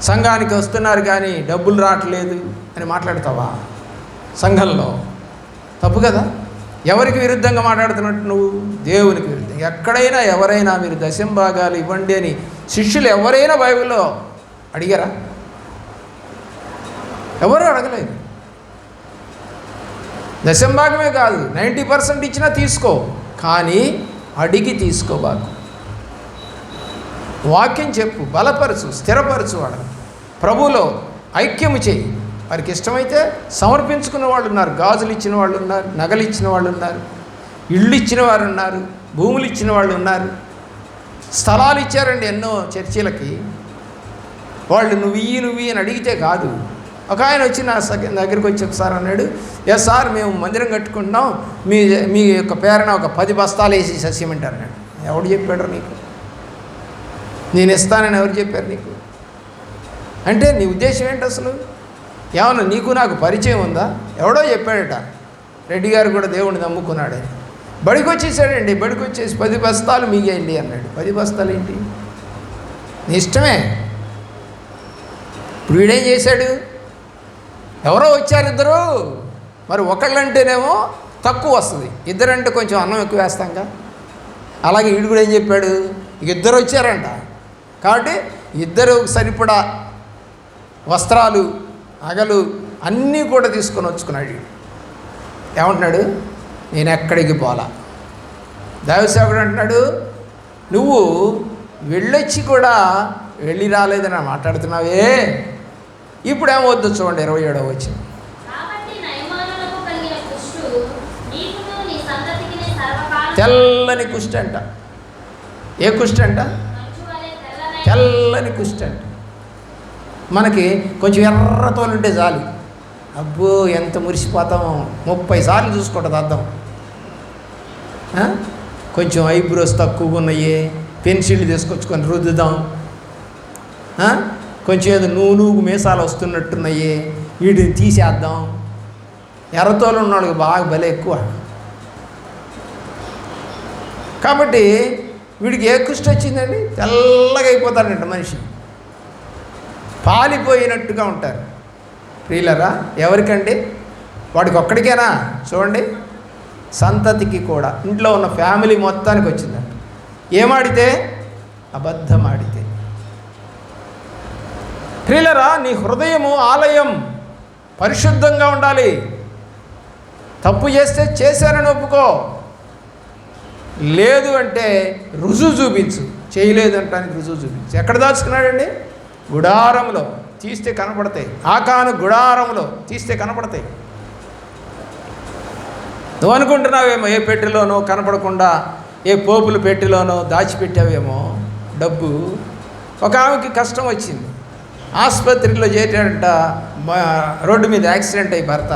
Speaker 1: సంఘానికి వస్తున్నారు కానీ డబ్బులు రావట్లేదు అని మాట్లాడతావా? సంఘంలో తప్పు కదా. ఎవరికి విరుద్ధంగా మాట్లాడుతున్నట్టు నువ్వు? దేవునికి విరుద్ధంగా. ఎక్కడైనా ఎవరైనా మీరు దశంభాగాలు ఇవ్వండి అని శిష్యులు ఎవరైనా బైబిల్లో అడిగారా? ఎవరు అడగలేదు. దశంభాగమే కాదు, 90% ఇచ్చినా తీసుకో, కానీ అడిగి తీసుకోబాకు. వాక్యం చెప్పు, బలపరచు, స్థిరపరచు. వాడు ప్రభువులో ఐక్యము చేయి. వారికి ఇష్టమైతే సమర్పించుకున్న వాళ్ళు ఉన్నారు, గాజులు ఇచ్చిన వాళ్ళు ఉన్నారు, నగలు ఇచ్చిన వాళ్ళు ఉన్నారు, ఇళ్ళు ఇచ్చిన వారు ఉన్నారు, భూములు ఇచ్చిన వాళ్ళు ఉన్నారు, స్థలాలు ఇచ్చారండి ఎన్నో చర్చిలకి. వాళ్ళు నువ్వు అని అడిగితే కాదు. ఒక ఆయన వచ్చి నా దగ్గరికి వచ్చి ఒకసారి అన్నాడు, ఎస్ సార్ మేము మందిరం కట్టుకుంటున్నాం, మీ యొక్క పేరున ఒక 10 బస్తాలు వేసి సస్యమంట అన్నాడు. ఎవడు చెప్పాడు నీకు? నేను ఇస్తానని ఎవరు చెప్పారు నీకు? అంటే నీ ఉద్దేశం ఏంటి అసలు? ఏమన్నా నీకు నాకు పరిచయం ఉందా? ఎవడో చెప్పాడట, రెడ్డి గారు కూడా దేవుడిని నమ్ముకున్నాడని. బడికి వచ్చేసాడండి. బడికి వచ్చేసి 10 బస్తాలు మిగేయండి అన్నాడు. 10 బస్తాలు ఏంటి? నీ ఇష్టమే. ఇప్పుడు వీడేం చేశాడు? ఎవరో వచ్చారు ఇద్దరు, మరి ఒకళ్ళంటేనేమో తక్కువ వస్తుంది, ఇద్దరంటే కొంచెం అన్నం ఎక్కువ వేస్తాంగా. అలాగే వీడు కూడా ఏం చెప్పాడు, ఇద్దరు వచ్చారంట కాబట్టి ఇద్దరు సరిపడా వస్త్రాలు, నగలు అన్నీ కూడా తీసుకొని వచ్చుకున్నాడు. ఏమంటున్నాడు? నేను ఎక్కడికి పోలా. దైవసేవకుడు అంటున్నాడు, నువ్వు వెళ్ళొచ్చి కూడా వెళ్ళి రాలేదని మాట్లాడుతున్నావే. ఇప్పుడు ఏమవుద్దు చూడండి 27వ వచనం. తెల్లని కుష్టి అంట. ఏ కుష్టి అంట? తెల్లని కుష్టి అంట. మనకి కొంచెం ఎర్రతోలు ఉంటే చాలు, అబ్బో ఎంత మురిసిపోతామో. 30 సార్లు చూసుకుంటుంది అద్దం. కొంచెం ఐబ్రోస్ తక్కువగా ఉన్నాయి, పెన్సిల్ తీసుకొచ్చుకొని రుద్దుదాం. కొంచెం ఏదో నూనూగు మీసాలు వస్తున్నట్టున్నాయి, వీటిని తీసేద్దాం. ఎర్రతోలు ఉన్న వాళ్ళకి బాగా భలే ఎక్కువ. కాబట్టి వీడికి ఏ కుష్టి వచ్చిందండి? తెల్లగా అయిపోతాడంట మనిషి, పాలిపోయినట్టుగా ఉంటారు. ప్రియులరా, ఎవరికండి? వాడికి ఒక్కడికేనా? చూడండి, సంతతికి కూడా, ఇంట్లో ఉన్న ఫ్యామిలీ మొత్తానికి వచ్చిందంట. ఏమాడితే? అబద్ధం ఆడితే. ప్రియులరా, నీ హృదయము ఆలయం, పరిశుద్ధంగా ఉండాలి. తప్పు చేస్తే చేశానని ఒప్పుకో, లేదు అంటే రుజువు చూపించు. చేయలేదు అంటానికి రుజువు చూపించు. ఎక్కడ దాచుకున్నాడండి? గుడారంలో తీస్తే కనపడతాయి. ఆకాను గుడారంలో తీస్తే కనపడతాయి. నువ్వు అనుకుంటున్నావేమో ఏ పెట్టెలోనో కనపడకుండా ఏ పోపుల పెట్టెలోనో దాచిపెట్టావేమో డబ్బు. ఒక ఆమెకి కష్టం వచ్చింది, ఆసుపత్రిలో చేరాడంట. రోడ్డు మీద యాక్సిడెంట్ అయ్యి భర్త.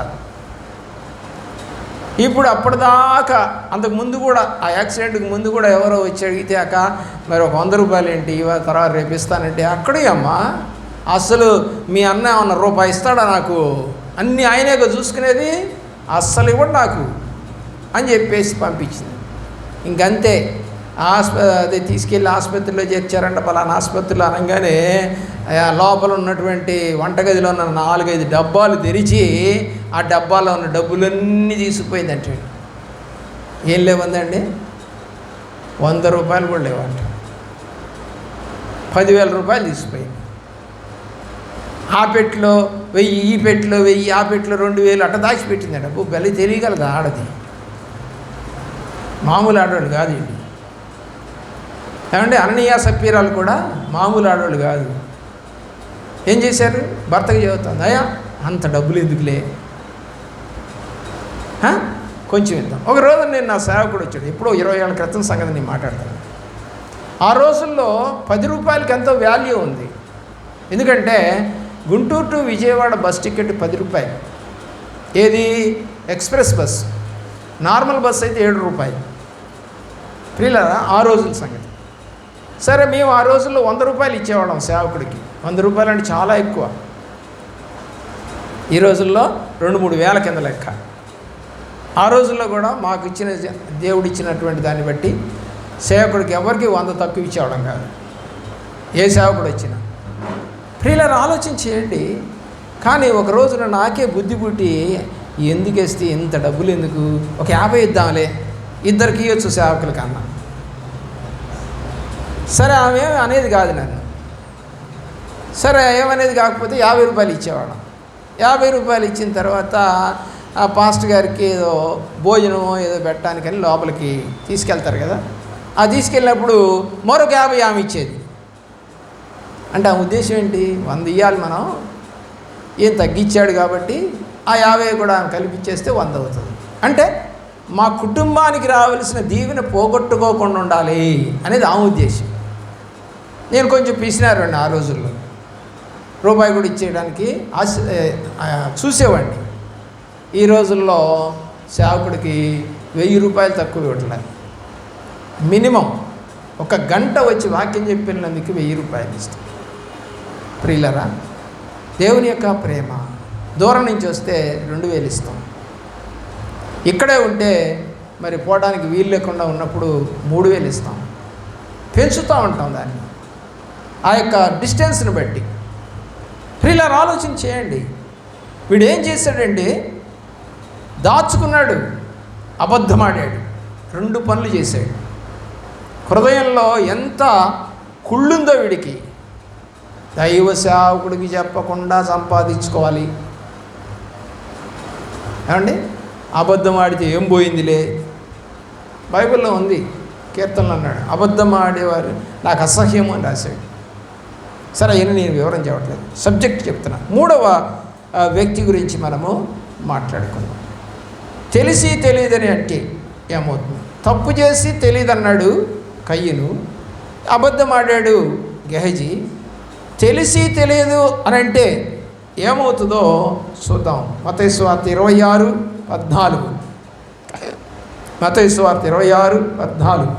Speaker 1: ఇప్పుడు అప్పటిదాకా అంతకు ముందు కూడా, ఆ యాక్సిడెంట్కి ముందు కూడా ఎవరో వచ్చి అడిగితే, అక్క మరి ఒక 100 రూపాయలు ఏంటి, తర్వాత రేపు ఇస్తానంటే, అక్కడే అమ్మా అసలు మీ అన్న ఏమన్నా రూపాయి ఇస్తాడా నాకు, అన్నీ ఆయనేగా చూసుకునేది, అస్సలు ఇవ్వడు నాకు అని చెప్పేసి పంపించింది. ఇంకంతే. అదే తీసుకెళ్ళి ఆసుపత్రిలో చేర్చారంట. పలానా ఆసుపత్రిలో అనగానే లోపల ఉన్నటువంటి వంటగదిలో ఉన్న 4-5 డబ్బాలు తెరిచి ఆ డబ్బాలో ఉన్న డబ్బులన్నీ తీసుకుపోయిందంటే. ఏం లేవందండి? 100 రూపాయలు కూడా లేవంట. 10,000 రూపాయలు తీసుకుపోయింది. ఆ పెట్టిలో 1000, ఈ పెట్టిలో 1000, ఆ పెట్టిలో 2000 అట్ట దాచిపెట్టింది. డబ్బు బలి తెలియగలదు ఆడది, మామూలు ఆడవాళ్ళు కాదు అండి. ఏమంటే అననీయ సప్పీరాలు కూడా మామూలు ఆడవాళ్ళు కాదు. ఏం చేశారు? భర్తకి చెబుతుంది, అయ్యా అంత డబ్బులు ఎందుకులే, కొంచెం ఇద్దాం. ఒక రోజు నేను నా సేవకుడు వచ్చాడు, ఎప్పుడో 20 ఏళ్ళ క్రితం సంగతి నేను మాట్లాడతాను. ఆ రోజుల్లో 10 రూపాయలకి ఎంతో వాల్యూ ఉంది. ఎందుకంటే Guntur to Vijayawada bus ticket 10 రూపాయలు. ఏది? Express bus. నార్మల్ బస్ అయితే 7 రూపాయలు. ప్రియులారా, ఆ రోజుల సంగతి. సరే, మేము ఆ రోజుల్లో 100 రూపాయలు ఇచ్చేవాళ్ళం సేవకుడికి. 100 రూపాయలు అంటే చాలా ఎక్కువ. ఈ రోజుల్లో 2-3 వేల కింద లెక్క. ఆ రోజుల్లో కూడా మాకు ఇచ్చిన దేవుడు ఇచ్చినటువంటి దాన్ని బట్టి సేవకుడికి ఎవరికి 100 తక్కువ ఇచ్చేవాళ్ళం కాదు, ఏ సేవకుడు వచ్చినా. ప్రియులారా, ఆలోచన చేయండి. కానీ ఒక రోజున నాకే బుద్ధి పుట్టి, ఎందుకు వేస్తే ఇంత డబ్బులు ఎందుకు, ఒక 50 ఇద్దాంలే, 2 ఇవ్వచ్చు సేవకుల కన్నా. సరే, ఆమె అనేది కాదు నన్ను. సరే, ఏమనేది కాకపోతే 50 రూపాయలు ఇచ్చేవాళ్ళం. 50 రూపాయలు ఇచ్చిన తర్వాత ఆ పాస్టర్ గారికి ఏదో భోజనం ఏదో పెట్టడానికని లోపలికి తీసుకెళ్తారు కదా, ఆ తీసుకెళ్ళినప్పుడు మరొక 50 ఆమె ఇచ్చేది. అంటే ఆ ఉద్దేశం ఏంటి? 100 ఇవ్వాలి మనం, ఏం తగ్గించాడు కాబట్టి ఆ 50 కూడా ఆమె కల్పించేస్తే 100 అవుతుంది. అంటే మా కుటుంబానికి రావాల్సిన దీవెన పోగొట్టుకోకుండా ఉండాలి అనేది ఆ ఉద్దేశం. నేను కొంచెం పిసినారండి ఆ రోజుల్లో, రూపాయి కూడా ఇచ్చేయడానికి చూసేవాడిని. ఈ రోజుల్లో సేవకుడికి 1000 రూపాయలు తక్కువ ఇవ్వట్లేదు. మినిమం 1 గంట వచ్చి వాక్యం చెప్పినందుకు 1000 రూపాయలు ఇస్తాం. ప్రియులరా, దేవుని యొక్క ప్రేమ. దూరం నుంచి వస్తే 2000 ఇస్తాం. ఇక్కడే ఉంటే మరి పోవడానికి వీలు లేకుండా ఉన్నప్పుడు 3000 ఇస్తాం. పెంచుతూ ఉంటాం దాన్ని, ఆ యొక్క డిస్టెన్స్ని బట్టి. ప్రియులారా, ఆలోచన చేయండి. వీడు ఏం చేశాడండి? దాచుకున్నాడు, అబద్ధమాడాడు, 2 పనులు చేశాడు. హృదయంలో ఎంత కుళ్ళుందో వీడికి. దైవ సేవకుడికి చెప్పకుండా సంపాదించుకోవాలి. ఏమండి? అబద్ధం ఆడితే ఏం పోయిందిలే, బైబిల్లో ఉంది. కీర్తనలు అన్నాడు, అబద్ధం ఆడేవారు నాకు అసహ్యము అని రాశాడు. సరే అయినా నేను వివరం చెప్పట్లేదు, సబ్జెక్ట్ చెప్తున్నా. మూడవ వ్యక్తి గురించి మనము మాట్లాడుకుందాం. తెలిసి తెలియదని అంటే ఏమవుతుంది? తప్పు చేసి తెలియదన్నాడు కయ్యను, అబద్ధం ఆడాడు గెహజీ. తెలిసి తెలియదు అని అంటే ఏమవుతుందో చూద్దాం. మత్తయి సువార్త 26:14. మత్తయి సువార్త 26:14.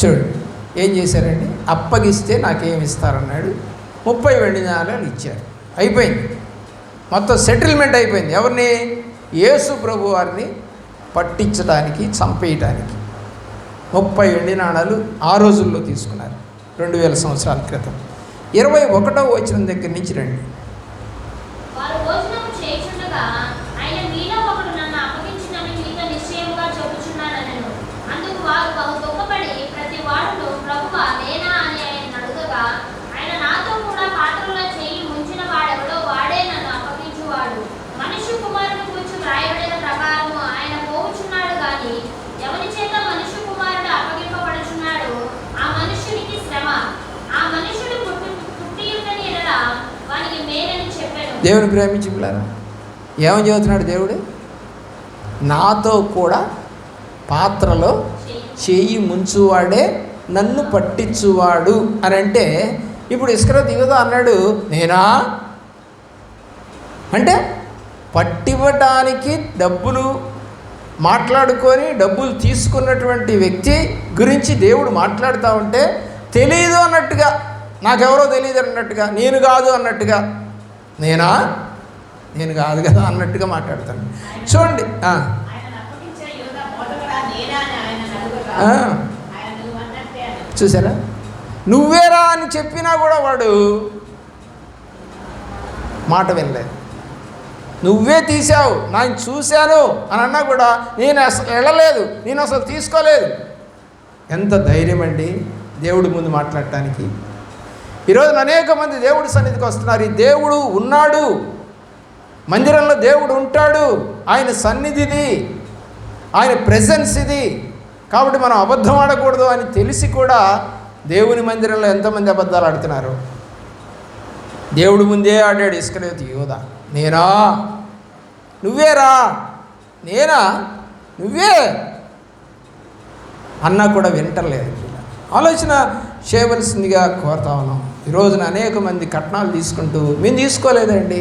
Speaker 1: చూడు ఏం చేశారండి, అప్పగిస్తే నాకేమి ఇస్తారన్నాడు. 30 వెండి నాణాలు ఇచ్చారు. అయిపోయింది, మొత్తం సెటిల్మెంట్ అయిపోయింది. ఎవరిని? యేసు ప్రభు వారిని పట్టించడానికి, చంపేయటానికి 30 వెండి నాణాలు ఆ రోజుల్లో తీసుకున్నారు, 2000 సంవత్సరాల క్రితం. 21వ వచనం దగ్గర నుంచి రండి. దేవుని ప్రేమించి పిల్లారా, ఏమని చెబుతున్నాడు దేవుడు? నాతో కూడా పాత్రలో చెయ్యి ముంచువాడే నన్ను పట్టించువాడు అని అంటే, ఇప్పుడు ఇస్కరియోతు యూదా అన్నాడు నేనా అంటే, పట్టివ్వటానికి డబ్బులు మాట్లాడుకొని డబ్బులు తీసుకున్నటువంటి వ్యక్తి గురించి దేవుడు మాట్లాడుతూ ఉంటే తెలియదు అన్నట్టుగా, నాకెవరో తెలియదు అన్నట్టుగా, నేను కాదు అన్నట్టుగా, నేను కాదు కదా అన్నట్టుగా మాట్లాడతాను. చూడండి, చూసారా? నువ్వేరా అని చెప్పినా కూడా వాడు మాట వినలేదు. నువ్వే తీసావు, నేను చూశాను అని అన్నా కూడా నేను అసలు వెళ్ళలేదు, నేను అసలు తీసుకోలేదు. ఎంత ధైర్యం అండి దేవుడి ముందు మాట్లాడటానికి. ఈరోజు అనేక మంది దేవుడి సన్నిధికి వస్తున్నారు. ఈ దేవుడు ఉన్నాడు, మందిరంలో దేవుడు ఉంటాడు, ఆయన సన్నిధిది, ఆయన ప్రెజెన్స్ ఇది. కాబట్టి మనం అబద్ధం ఆడకూడదు అని తెలిసి కూడా దేవుని మందిరంలో ఎంతమంది అబద్ధాలు ఆడుతున్నారు. దేవుడి ముందే ఆడాడు ఇస్కరియోతు యూదా. నేనా? నువ్వేరా? నేనా? నువ్వే అన్నా కూడా వింటలేదు. ఆలోచన చేయవలసిందిగా కోరుతా ఉన్నాం. ఈరోజున అనేక మంది కట్నాలు తీసుకుంటూ, మేము తీసుకోలేదండి,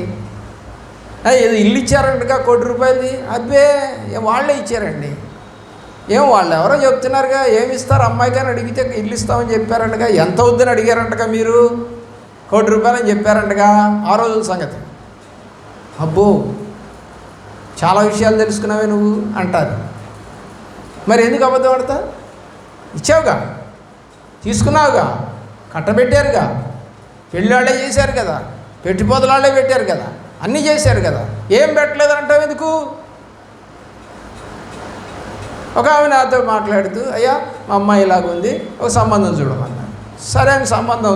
Speaker 1: ఏదో ఇల్లు ఇచ్చారంటగా ₹1,00,00,000, అబ్బే వాళ్ళే ఇచ్చారండి. వాళ్ళు ఎవరో చెప్తున్నారుగా, ఏమి ఇస్తారు అమ్మాయికి అని అడిగితే ఇల్లు ఇస్తామని చెప్పారంటగా, ఎంత అవుద్దని అడిగారంటగా, మీరు ₹1,00,00,000 అని చెప్పారంటగా. ఆ రోజుల సంగతి. అబ్బో చాలా విషయాలు తెలుసుకున్నావే నువ్వు అంటారు. మరి ఎందుకు అబద్ధం ఆడతా? ఇచ్చావుగా, తీసుకున్నావుగా, కట్టబెట్టారుగా, పెళ్ళాళ్ళే చేశారు కదా, పెట్టుపోతలాళ్ళే పెట్టారు కదా, అన్నీ చేశారు కదా, ఏం పెట్టలేదంటావు ఎందుకు? ఒక ఆమె నాతో మాట్లాడుతూ, అయ్యా మా అమ్మాయి ఇలాగుంది, ఒక సంబంధం చూడమన్నారు. సరే అని సంబంధం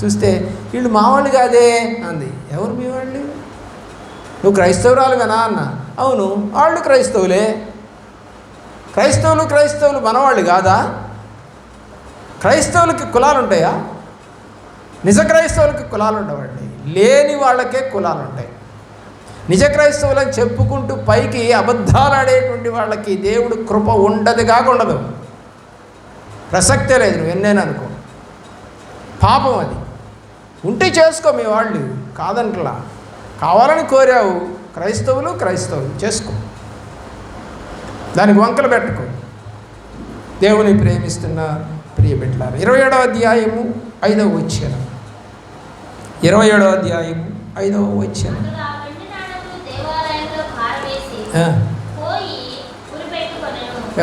Speaker 1: చూస్తే వీళ్ళు మా వాళ్ళు కాదే అంది. ఎవరు మీ వాళ్ళు? నువ్వు క్రైస్తవురాలువేనా అన్న. అవును, వాళ్ళు క్రైస్తవులే. క్రైస్తవులు మనవాళ్ళు కాదా? క్రైస్తవులకి కులాలు ఉంటాయా? నిజ క్రైస్తవులకి కులాలు ఉండవండి, లేని వాళ్ళకే కులాలు ఉంటాయి. నిజ క్రైస్తవులని చెప్పుకుంటూ పైకి అబద్ధాలు ఆడేటువంటి వాళ్ళకి దేవుడు కృప ఉండదు. ప్రసక్తే లేదు. నువ్వు ఎన్నైనా అనుకో, పాపం అది. ఉంటే చేసుకో, మీ వాళ్ళు కాదంటలా. కావాలని కోరావు, క్రైస్తవులు చేసుకో, దానికి వంకలు పెట్టుకో. దేవుని ప్రేమిస్తున్న ప్రియ బిడ్డలారా, 27వ అధ్యాయము 5వ వచనం. 27వ అధ్యాయము 5వ వచనం.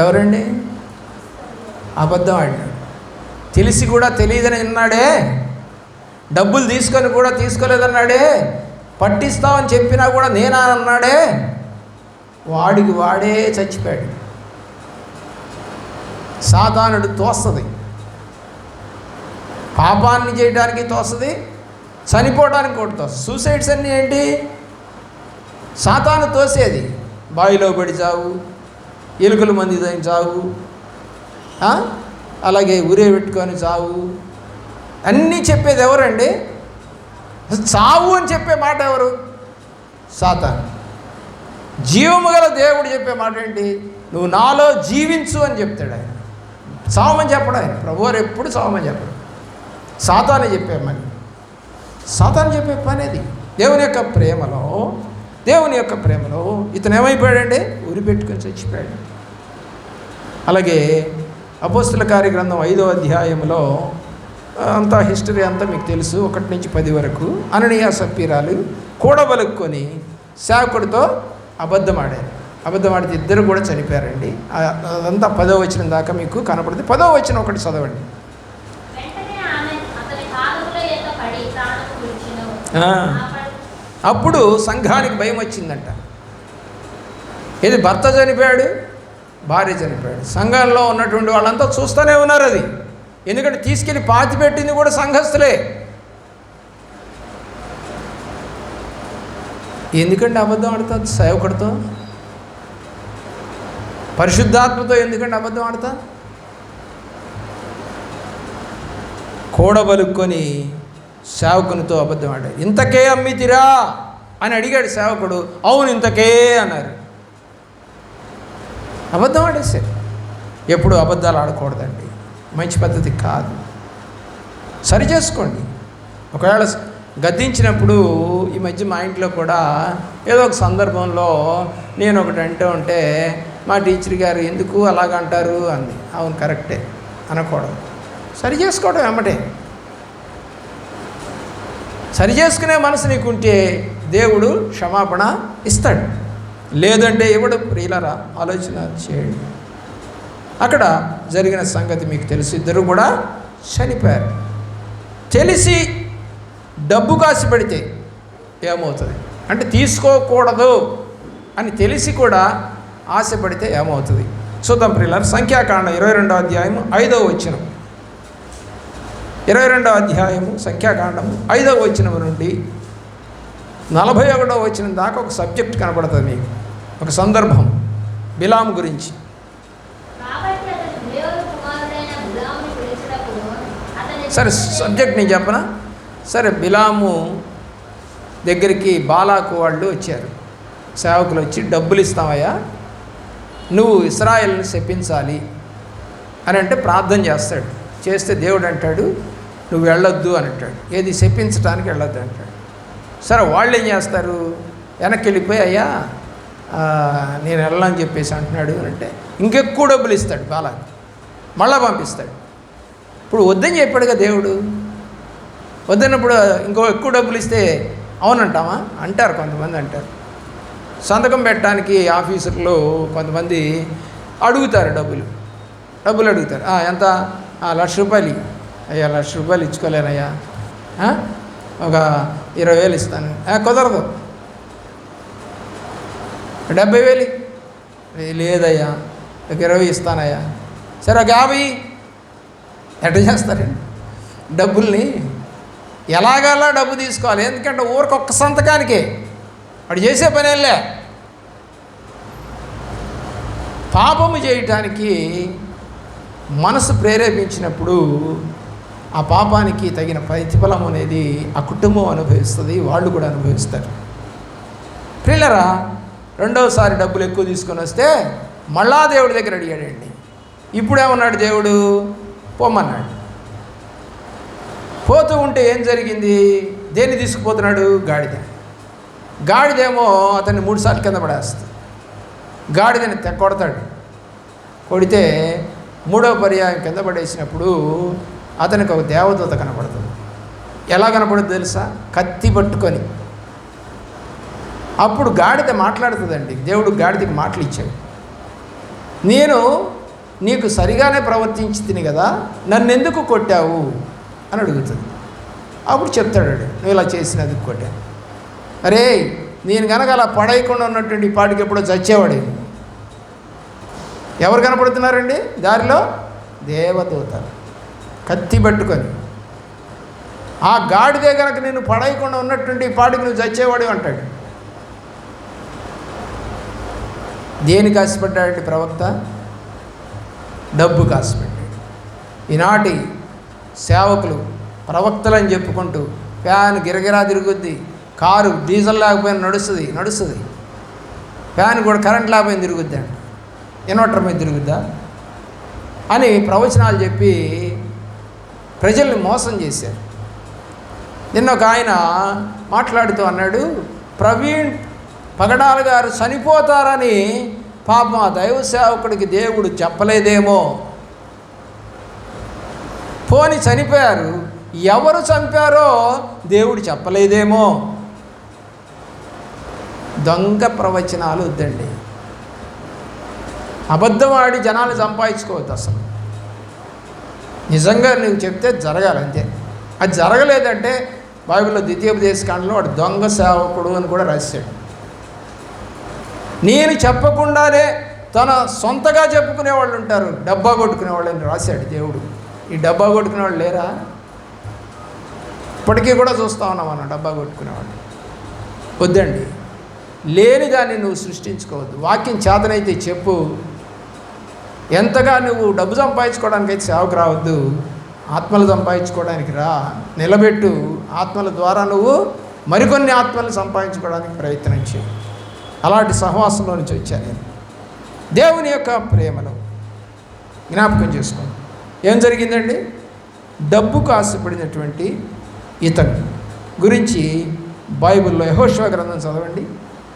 Speaker 1: ఎవరండి? అబద్ధం ఆడినాడు. తెలిసి కూడా తెలియదని అన్నాడే, డబ్బులు తీసుకొని కూడా తీసుకోలేదన్నాడే, పట్టిస్తామని చెప్పినా కూడా నేనా అన్నాడే, వాడికి వాడే చచ్చిపోయాడు. సాతానుడు తోస్తుంది. పాపాన్ని చేయడానికి తోస్తుంది, చనిపోవడానికి కూడా తోస్తుంది. సూసైడ్స్ అన్నీ ఏంటి? సాతాను తోసేది. బావిలో పడి చావు, ఎలుకల మంది చావు, అలాగే ఉరే పెట్టుకొని చావు, అన్నీ చెప్పేది ఎవరండి? చావు అని చెప్పే మాట ఎవరు? సాతాను. జీవము గల దేవుడు చెప్పే మాట ఏంటి? నువ్వు నాలో జీవించు అని చెప్తాడు ఆయన. చావమని చెప్పడు ఆయన. ప్రభువారు ఎప్పుడు చావమని చెప్పడు. సాతాను చెప్పే పని, సాతాను చెప్పే పని అది. దేవుని యొక్క ప్రేమలో ఇతను ఏమైపోయాడండి? ఉరి పెట్టుకొని చచ్చిపోయాడు. అలాగే అపోస్తుల కార్యగ్రంథం 5వ అధ్యాయంలో అంతా హిస్టరీ అంతా మీకు తెలుసు, 1 నుంచి 10 వరకు. అననీయ సప్పీరాలు కూడబలుక్కొని సేవకుడితో అబద్ధమాడితే ఇద్దరు కూడా చనిపోయారండి. అదంతా 10వ వచనం దాకా మీకు కనపడుతుంది. 10వ వచనం ఒకటి చదవండి. అప్పుడు సంఘానికి భయం వచ్చిందంట. ఇది భర్త చనిపోయాడు, భార్య చనిపోయాడు. సంఘంలో ఉన్నటువంటి వాళ్ళంతా చూస్తూనే ఉన్నారు అది. ఎందుకంటే తీసుకెళ్ళి పాతి పెట్టింది కూడా సంఘస్థులే. ఎందుకంటే అబద్ధం ఆడతా? సేవకుడితో, పరిశుద్ధాత్మతో ఎందుకంటే అబద్ధం ఆడతా? కూడబలుక్కొని సేవకునితో అబద్ధం ఆడాడు. ఇంతకే అమ్మితిరా అని అడిగాడు సేవకుడు. అవును ఇంతకే అన్నారు. అబద్ధం ఆడేశారు. ఎప్పుడు అబద్ధాలు ఆడకూడదండి, మంచి పద్ధతి కాదు. సరి చేసుకోండి. ఒకవేళ గద్దించినప్పుడు ఈ మధ్య మా ఇంట్లో కూడా ఏదో ఒక సందర్భంలో నేను ఒకటి అంటూ ఉంటే మా టీచర్ గారు ఎందుకు అలాగంటారు అంది. అవును కరెక్టే అనకూడదు, సరి చేసుకోవడం వెంబటే. సరి చేసుకునే మనసు నీకుంటే దేవుడు క్షమాపణ ఇస్తాడు, లేదంటే ఇవ్వడు. ప్రియులారా ఆలోచన చేయండి. అక్కడ జరిగిన సంగతి మీకు తెలుసు. ఇద్దరు కూడా చనిపోయారు. తెలిసి డబ్బు కాసి పెడితే ఏమవుతుంది అంటే తీసుకోకూడదు అని తెలిసి కూడా ఆశపడితే ఏమవుతుంది చూద్దాం ప్రియులారా. సంఖ్యాకాండం 22వ అధ్యాయం 5వ వచనం. 22వ అధ్యాయము సంఖ్యాకాండము 5వ వచనం నుండి 41వ వచనం దాకా ఒక సబ్జెక్ట్ కనపడుతుంది మీకు, ఒక సందర్భం బిలాము గురించి. సరే సబ్జెక్ట్ నేను చెప్పనా? సరే, బిలాము దగ్గరికి బాలాకు వాళ్ళు వచ్చారు, సేవకులు వచ్చి డబ్బులు ఇస్తామయ్యా, నువ్వు ఇశ్రాయేలుని శపించాలి అని అంటే ప్రార్థన చేస్తాడు. చేస్తే దేవుడు అంటాడు నువ్వు వెళ్ళొద్దు అని అంటాడు. ఏది శపించడానికి వెళ్ళొద్దు అంటాడు. సరే వాళ్ళు ఏం చేస్తారు? వెనక్కి వెళ్ళిపోయి అయ్యా నేను వెళ్ళని చెప్పేసి అంటున్నాడు అని అంటే ఇంకెక్కువ డబ్బులు ఇస్తాడు బాలాకు, మళ్ళా పంపిస్తాడు. ఇప్పుడు వద్దని చెప్పాడుగా దేవుడు. వద్దన్నప్పుడు ఇంకో ఎక్కువ డబ్బులు ఇస్తే అవునంటామా? అంటారు, కొంతమంది అంటారు. సంతకం పెట్టడానికి ఆఫీసర్లు కొంతమంది అడుగుతారు, డబ్బులు అడుగుతారు. ఎంత? 1,00,000 రూపాయలు. అయ్యా 1,00,000 రూపాయలు ఇచ్చుకోలేనయ్యా, ఒక 20,000 ఇస్తాను. కుదరదు. 70,000 లేదయ్యా, ఒక 20 ఇస్తానయ్యా. సరే ఒక 50. ఎట్లా చేస్తారండి డబ్బుల్ని? ఎలాగలా డబ్బు తీసుకోవాలి, ఎందుకంటే ఊరికొక్క సంతకానికే వాడు చేసే పనేలే. పాపము చేయటానికి మనసు ప్రేరేపించినప్పుడు ఆ పాపానికి తగిన ప్రతిఫలం అనేది ఆ కుటుంబం అనుభవిస్తుంది, వాళ్ళు కూడా అనుభవిస్తారు. ప్రియులారా, రెండోసారి డబ్బులు ఎక్కువ తీసుకొని వస్తే మళ్ళా దేవుడి దగ్గర అడిగాడండి. ఇప్పుడేమన్నాడు దేవుడు? పోమన్నాడు. పోతూ ఉంటే ఏం జరిగింది? దేన్ని తీసుకుపోతున్నాడు? గాడిదేమో అతన్ని 3 సార్లు కింద పడేస్తుంది. గాడిదని కొడతాడు. కొడితే 3వ పర్యాయం కింద పడేసినప్పుడు అతనికి ఒక దేవదూత కనపడుతుంది. ఎలా కనపడుతుంది తెలుసా? కత్తి పట్టుకొని. అప్పుడు గాడిద మాట్లాడుతుందండి. దేవుడు గాడిదకి మాటలు ఇచ్చాడు. నేను నీకు సరిగానే ప్రవర్తించి తిని కదా, నన్ను ఎందుకు కొట్టావు అని అడుగుతుంది. అప్పుడు చెప్తాడు, నువ్వు ఇలా చేసినందుకు కొట్టాను. అరే, నేను కనుక అలా పడేయకుండా ఉన్నటువంటి పాటికి ఎప్పుడో చచ్చేవాడు. ఎవరు కనపడుతున్నారండి దారిలో? దేవదూత కత్తి పట్టుకొని. ఆ గాడిదే కనుక నేను పడేయకుండా ఉన్నటువంటి పాటికి నువ్వు చచ్చేవాడు అంటాడు. దేనికి ఆశపడ్డాడంటే ప్రవక్త? డబ్బుకి ఆశపడ్డాడు. ఈనాటి సేవకులు ప్రవక్తలు అని చెప్పుకుంటూ ఫ్యాన్ గిరగిరా తిరుగుద్ది, కారు డీజిల్ లేకపోయినా నడుస్తుంది, ఫ్యాన్ కూడా కరెంట్ లేకపోయినా తిరుగుద్ది అంట, ఇన్వర్టర్ మీద తిరుగుద్దా అని ప్రవచనాలు చెప్పి ప్రజల్ని మోసం చేశారు. నిన్న ఒక ఆయన మాట్లాడుతూ అన్నాడు, ప్రవీణ్ పగడాల గారు చనిపోతారని పాపం ఆ దైవ సేవకుడికి దేవుడు చెప్పలేదేమో. పోని చనిపోయారు, ఎవరు చంపారో దేవుడు చెప్పలేదేమో. దొంగ ప్రవచనాలు వద్దండి. అబద్ధం ఆడి జనాలు సంపాదించుకోవద్దు. అసలు నిజంగా నువ్వు చెప్తే జరగాలి అంతే. అది జరగలేదంటే బైబిల్లో ద్వితీయోపదేశకాండంలో వాడు దొంగ సేవకుడు అని కూడా రాశాడు. నేను చెప్పకుండానే తన సొంతగా చెప్పుకునే వాళ్ళు ఉంటారు, డబ్బా కొట్టుకునే వాళ్ళు అని రాశాడు దేవుడు. ఈ డబ్బా కొట్టుకునే వాళ్ళు లేరా? ఇప్పటికీ కూడా చూస్తూ ఉన్నాం మనం డబ్బా కొట్టుకునేవాళ్ళు. వద్దండి, లేని దాన్ని నువ్వు సృష్టించుకోవద్దు. వాక్యం చేతనైతే చెప్పు. ఎంతగా నువ్వు డబ్బు సంపాదించుకోవడానికి అయితే సేవకు రావద్దు, ఆత్మలు సంపాదించుకోవడానికి రా, నిలబెట్టు. ఆత్మల ద్వారా నువ్వు మరికొన్ని ఆత్మలను సంపాదించుకోవడానికి ప్రయత్నం చేయి. అలాంటి సహవాసంలో నుంచి వచ్చాను నేను. దేవుని యొక్క ప్రేమలో జ్ఞాపకం చేసుకోండి. ఏం జరిగిందండి? డబ్బుకు ఆశపడినటువంటి ఇతను గురించి బైబిల్లో యెహోషువ గ్రంథం చదవండి,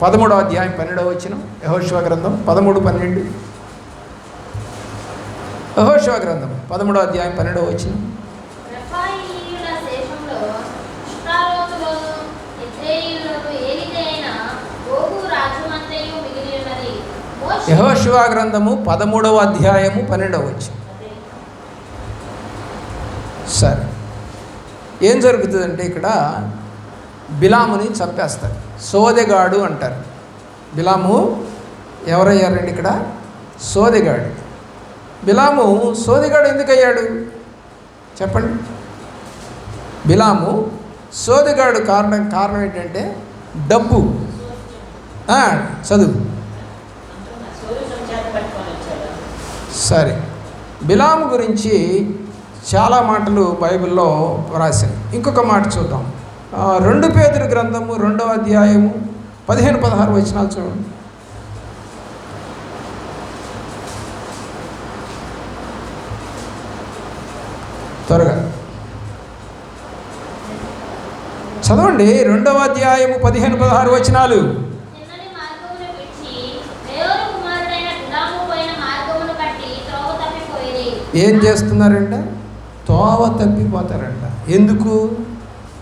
Speaker 1: 13వ అధ్యాయం 12వ వచనం. యెహోషువ గ్రంథం 13:12. యెహోషువ గ్రంథం 13వ అధ్యాయం 12వ వచనం. యెహోషువ గ్రంథము 13వ అధ్యాయము 12వ వచనం. సరే, ఏం జరుగుతుందంటే ఇక్కడ బిలాముని చంపేస్తారు. సోదెగాడు అంటారు. బిలాము ఎవరయ్యారండి ఇక్కడ? సోదెగాడు. బిలాము సోదెగాడు ఎందుకు అయ్యాడు చెప్పండి? బిలాము సోదెగాడు కారణం ఏంటంటే డబ్బు. చదువు. సరే, బిలాము గురించి చాలా మాటలు బైబిల్లో రాశాయి. ఇంకొక మాట చూద్దాం. 2 పేతురు గ్రంథము 2వ అధ్యాయము 15-16 వచనాలు చూడండి. త్వరగా చదవండి. 2వ అధ్యాయము 15-16 వచనాలు. ఏం చేస్తున్నారంట? తోవ తప్పిపోతారంట. ఎందుకు?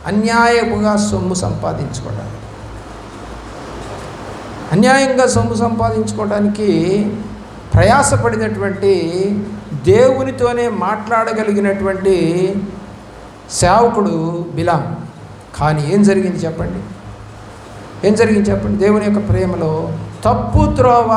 Speaker 1: అన్యాయముగా సొమ్ము సంపాదించుకోవడానికి. అన్యాయంగా సొమ్ము సంపాదించుకోవడానికి ప్రయాసపడినటువంటి, దేవునితోనే మాట్లాడగలిగినటువంటి సేవకుడు బిలాం. కానీ ఏం జరిగింది చెప్పండి? దేవుని యొక్క ప్రేమలో తప్పు త్రోవ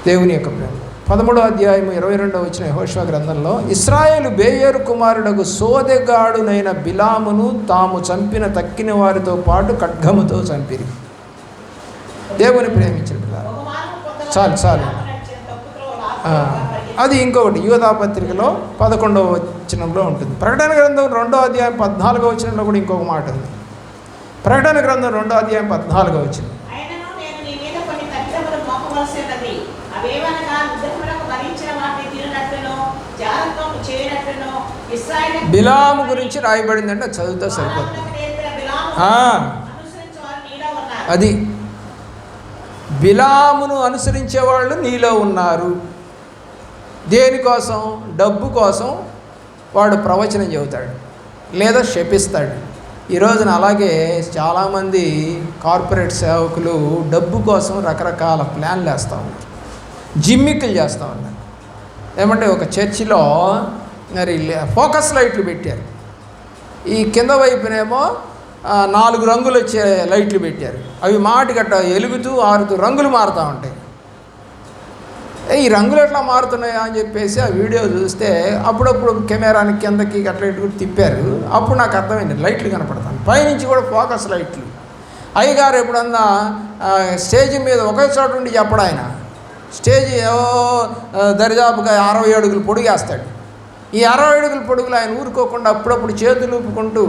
Speaker 1: దేవుని యొక్క ప్రేమ. 13వ అధ్యాయము 22వ వచనం యెహోషువ గ్రంథంలో, ఇశ్రాయేలు బేయేరు కుమారుడగు సోదెగాడునైన బిలామును తాము చంపిన తక్కిన వారితో పాటు ఖడ్గముతో చంపిరి. దేవుని ప్రేమించిన పిల్లలు చాలు. అది ఇంకొకటి యూదా పత్రికలో 11వ వచనంలో ఉంటుంది. ప్రకటన గ్రంథం 2వ అధ్యాయం 14వ వచనంలో కూడా ఇంకొక మాట ఉంది. ప్రకటన గ్రంథం 2వ అధ్యాయం 14వ వచనం. బిలాము గురించి రాయబడిందంటే చదువుతా సరిపోతుంది. అది బిలామును అనుసరించే వాళ్ళు నీలో ఉన్నారు. దేనికోసం? డబ్బు కోసం వాడు ప్రవచనం చెబుతాడు లేదా శపిస్తాడు. ఈ రోజున అలాగే చాలామంది కార్పొరేట్ సేవకులు డబ్బు కోసం రకరకాల ప్లాన్లు వేస్తూ ఉన్నారు, జిమ్మిక్కులు చేస్తూ ఉన్నారు. ఏమంటే ఒక చర్చిలో మరి ఫోకస్ లైట్లు పెట్టారు. ఈ కింద వైపునేమో 4 రంగులు వచ్చే లైట్లు పెట్టారు. అవి మాటి గట్ట ఎలుగుతూ ఆరుతూ రంగులు మారుతూ ఉంటాయి. ఈ రంగులు ఎట్లా మారుతున్నాయా అని చెప్పేసి ఆ వీడియో చూస్తే అప్పుడప్పుడు కెమెరాని కిందకి అట్లా ఇటు తిప్పారు. అప్పుడు నాకు అర్థమైంది, లైట్లు కనపడతాను పైనుంచి కూడా ఫోకస్ లైట్లు. అయ్యగారు ఎప్పుడన్నా స్టేజ్ మీద ఒకే చోట ఉండి చెప్పడు. ఆయన స్టేజ్ దరిదాపుగా 60 అడుగులు పొడుగేస్తాడు. ఈ 60 అడుగుల పొడుగులు ఆయన ఊరుకోకుండా అప్పుడప్పుడు చేతులు ఊపుకుంటూ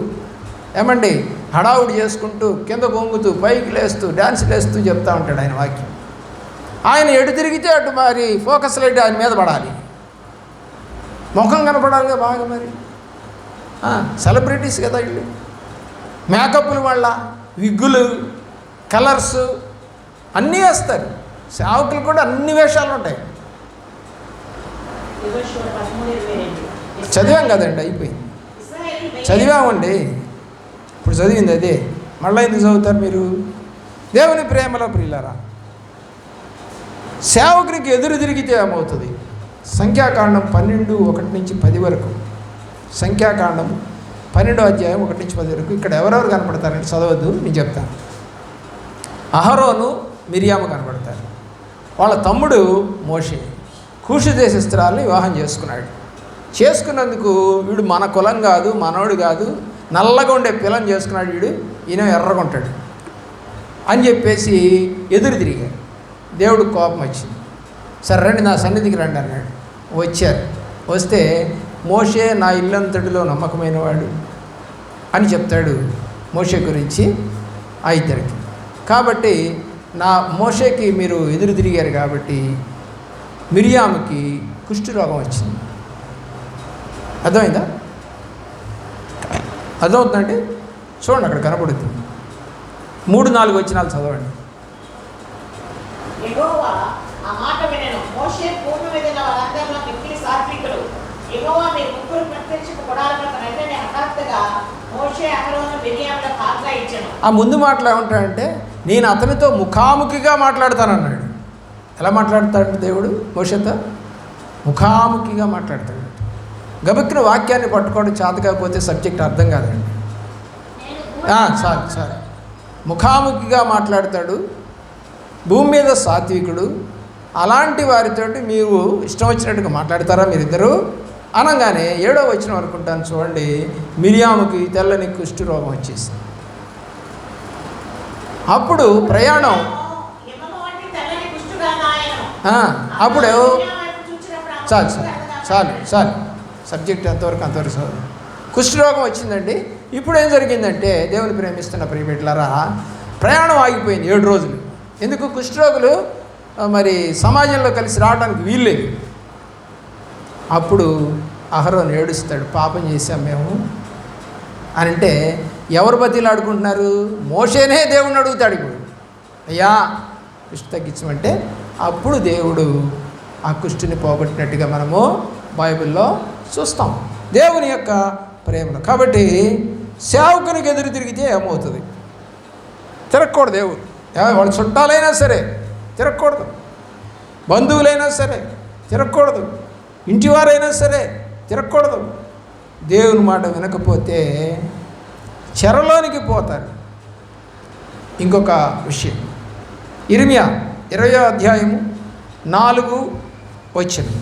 Speaker 1: ఏమండి హడావుడి చేసుకుంటూ కింద పొంగుతూ పైకి లేస్తూ డ్యాన్సులు వేస్తూ చెప్తూ ఉంటాడు ఆయన వాక్యం. ఆయన ఎటు తిరిగితే అటు మరి ఫోకస్ లైట్ ఆయన మీద పడాలి, ముఖం కనపడాలిగా బాగా. మరి సెలబ్రిటీస్ కదా వీళ్ళు, మేకప్లు వాళ్ళ విగ్గులు కలర్స్ అన్నీ వేస్తారు. సేవకులు కూడా అన్ని వేషాలు ఉంటాయి. చదివాం కదండి, అయిపోయింది, చదివామండి. ఇప్పుడు చదివింది అదే, మళ్ళీ ఎందుకు చదువుతారు మీరు? దేవుని ప్రేమలో ప్రియులారా, సేవకునికి ఎదురు తిరిగితే ఏమవుతుంది? సంఖ్యాకాండం 12:1-10 వరకు, సంఖ్యాకాండం 12వ అధ్యాయం 1-10 వరకు. ఇక్కడ ఎవరెవరు కనపడతారంటే చదవద్దు, నేను చెప్తాను. అహరోను మిరియాము కనపడతారు. వాళ్ళ తమ్ముడు మోషే కూషు దేశస్తురాల్ని వివాహం చేసుకున్నాడు. చేసుకున్నందుకు వీడు మన కులం కాదు, మనోడు కాదు, నల్లగా ఉండే పిల్లని చేసుకున్నాడు వీడు, ఈయన ఎర్రగా ఉంటాడు అని చెప్పేసి ఎదురు తిరిగారు. దేవుడు కోపం వచ్చింది. సరే రండి నా సన్నిధికి రండి అన్నాడు. వచ్చారు. వస్తే మోషే నా ఇల్లంతటిలో నమ్మకమైన వాడు అని చెప్తాడు మోషే గురించి ఆ ఇద్దరికి. కాబట్టి నా మోషేకి మీరు ఎదురు తిరిగారు కాబట్టి మిరియాముకి కుష్ఠరోగం వచ్చింది. అర్థమైందా? అర్థమవుతుందండి? చూడండి అక్కడ కనపడుతుంది. 3-4 వచనాలు చదవండి.
Speaker 2: యెహోవా ఆ మాట వినెను. మోషే పూర్ణ విధిన వారందరిలో మిక్కిలి సాత్వికుడు. యెహోవా మీరు ముగ్గురు ప్రత్యక్షపు గుడారములకు వెంటనే హఠాత్తుగా మోషే అహరోను మిరియాములకు ఆజ్ఞ ఇచ్చెను.
Speaker 1: ఆ ముందు మాటలు ఏమంటాడంటే, నేను అతనితో ముఖాముఖిగా మాట్లాడతానన్నాడు. ఎలా మాట్లాడతాడు దేవుడు మోషేతో? ముఖాముఖిగా మాట్లాడతాడు. గబుక్కున వాక్యాన్ని పట్టుకోవడం చేత కాకపోతే సబ్జెక్ట్ అర్థం కాదండి. చాలు ముఖాముఖిగా మాట్లాడతాడు. భూమి మీద సాత్వికుడు. అలాంటి వారితోటి మీరు ఇష్టం వచ్చినట్టుగా మాట్లాడతారా మీరిద్దరూ అనగానే 7వ వచనం అనుకుంటాను చూడండి. మిరియాముకి తెల్లని కుష్ఠరోగం వచ్చేసింది. అప్పుడు ప్రయాణం అప్పుడు చాలు సబ్జెక్ట్ అంతవరకు కుష్ఠరోగం వచ్చిందండి. ఇప్పుడు ఏం జరిగిందంటే, దేవుని ప్రేమిస్తున్న ప్రియబిడ్డలారా, ప్రయాణం ఆగిపోయింది 7 రోజులు. ఎందుకు? కుష్ఠరోగులు మరి సమాజంలో కలిసి రావడానికి వీల్లేదు. అప్పుడు అహరోను ఏడుస్తాడు, పాపం చేశాం మేము అని. అంటే ఎవరు బతిలాడుకుంటున్నారు? మోషేనే దేవుణ్ణి అడుగుతాడు. ఇప్పుడు అయ్యా కుష్టి తగ్గించమంటే అప్పుడు దేవుడు ఆ కుష్టిని పోగొట్టినట్టుగా మనము బైబిల్లో చూస్తాం, దేవుని యొక్క ప్రేమలో. కాబట్టి సేవకునికి ఎదురు తిరిగితే ఏమవుతుంది? తిరగకూడదు. దేవుడు వాళ్ళ చుట్టాలైనా సరే తిరగకూడదు, బంధువులైనా సరే తిరగకూడదు, ఇంటివారైనా సరే తిరగకూడదు. దేవుని మాట వినకపోతే చెరలోనికి పోతారు. ఇంకొక విషయం, ఇర్మియా 20వ అధ్యాయము 4వ వచనం.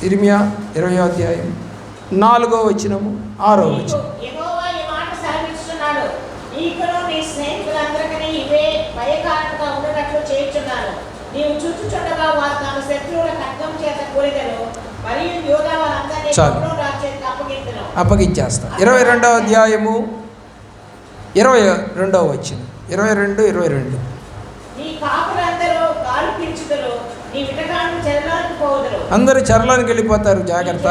Speaker 1: ఇర్మియా 20వ అధ్యాయం 4వ వచనము 6వ వచనం.
Speaker 2: యెహోవా ఈ మాట సెలవిస్తున్నాడు, నీకును నీ స్నేహితులందరికీ ఇవే భయకారణంగా ఉండేటట్లు చేయుచున్నాను. నీవు చూచుచుండగా వారు తమ శత్రువుల ఖడ్గం చేత కూలిదరు మరియు యోధా వారందరినీ బబులోను రాజు చేతికి అప్పగింతును.
Speaker 1: అప్పగించేస్తా. 22వ అధ్యాయము 22వ వచనం. 22.
Speaker 2: నీ కాపులందరూ గాలి పీల్చుదురు, నీ విటకాలను చెరలోనికి పోవుదురు. అందరూ
Speaker 1: చెరలోనికి వెళ్ళిపోతారు, జాగ్రత్త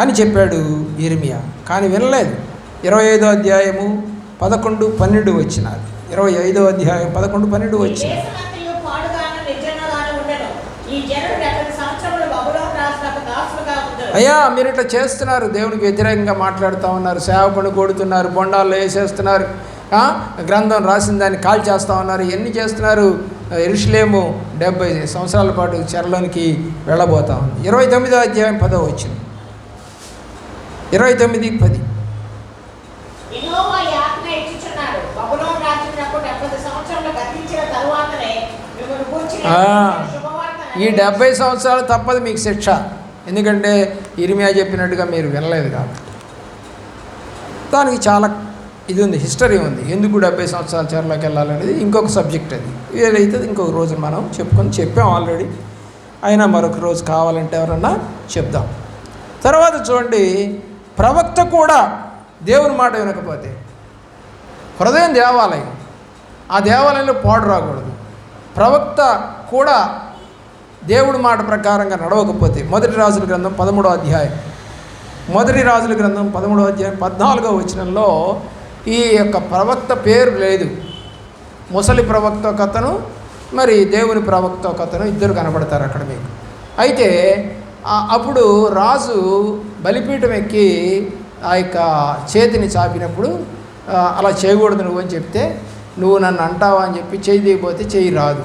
Speaker 1: అని చెప్పాడు ఇర్మియా. కానీ వినలేదు. 25వ అధ్యాయము 11, 12 వచనాలు. 25వ అధ్యాయం 11, 12 వచనాలు. అయ్యా మీరు ఇట్లా చేస్తున్నారు, దేవునికి వ్యతిరేకంగా మాట్లాడుతూ ఉన్నారు, సేవకుని కొడుతున్నారు, బొండాల్లో వేసేస్తున్నారు, గ్రంథం రాసిన దాన్ని కాల్ చేస్తూ ఉన్నారు, ఎన్ని చేస్తున్నారు. యెరూషలేము 70 సంవత్సరాల పాటు చెరలోనికి వెళ్ళబోతా ఉంది. 29వ అధ్యాయం 10వ వచనం. 29:10. ఈ 70 సంవత్సరాలు తప్పదు మీకు శిక్ష. ఎందుకంటే ఇర్మియా చెప్పినట్టుగా మీరు వినలేదు కాబట్టి. దానికి చాలా ఇది ఉంది, హిస్టరీ ఉంది. ఎందుకు 70 సంవత్సరాల చెరలోకి వెళ్ళాలనేది ఇంకొక సబ్జెక్ట్. అది ఏదైతే ఇంకొక రోజు మనం చెప్పాం ఆల్రెడీ. అయినా మరొక రోజు కావాలంటే ఎవరన్నా చెప్దాం. తర్వాత చూడండి, ప్రవక్త కూడా దేవుని మాట వినకపోతే, హృదయం దేవాలయం, ఆ దేవాలయంలో పాడు రాకూడదు. ప్రవక్త కూడా దేవుడి మాట ప్రకారంగా నడవకపోతే, మొదటి రాజుల గ్రంథం 13వ అధ్యాయం 14వ వచనంలో ఈ యొక్క ప్రవక్త పేరు లేదు. ముసలి ప్రవక్త ఒక అతను, మరి దేవుని ప్రవక్త ఒక అతను, ఇద్దరు కనబడతారు అక్కడ మీకు. అయితే అప్పుడు రాజు బలిపీఠం ఎక్కి ఆ యొక్క చేతిని చాపినప్పుడు, అలా చేయకూడదు నువ్వు అని చెప్తే, నువ్వు నన్ను అంటావా అని చెప్పి చేయి దిగిపోతే చేయి రాదు,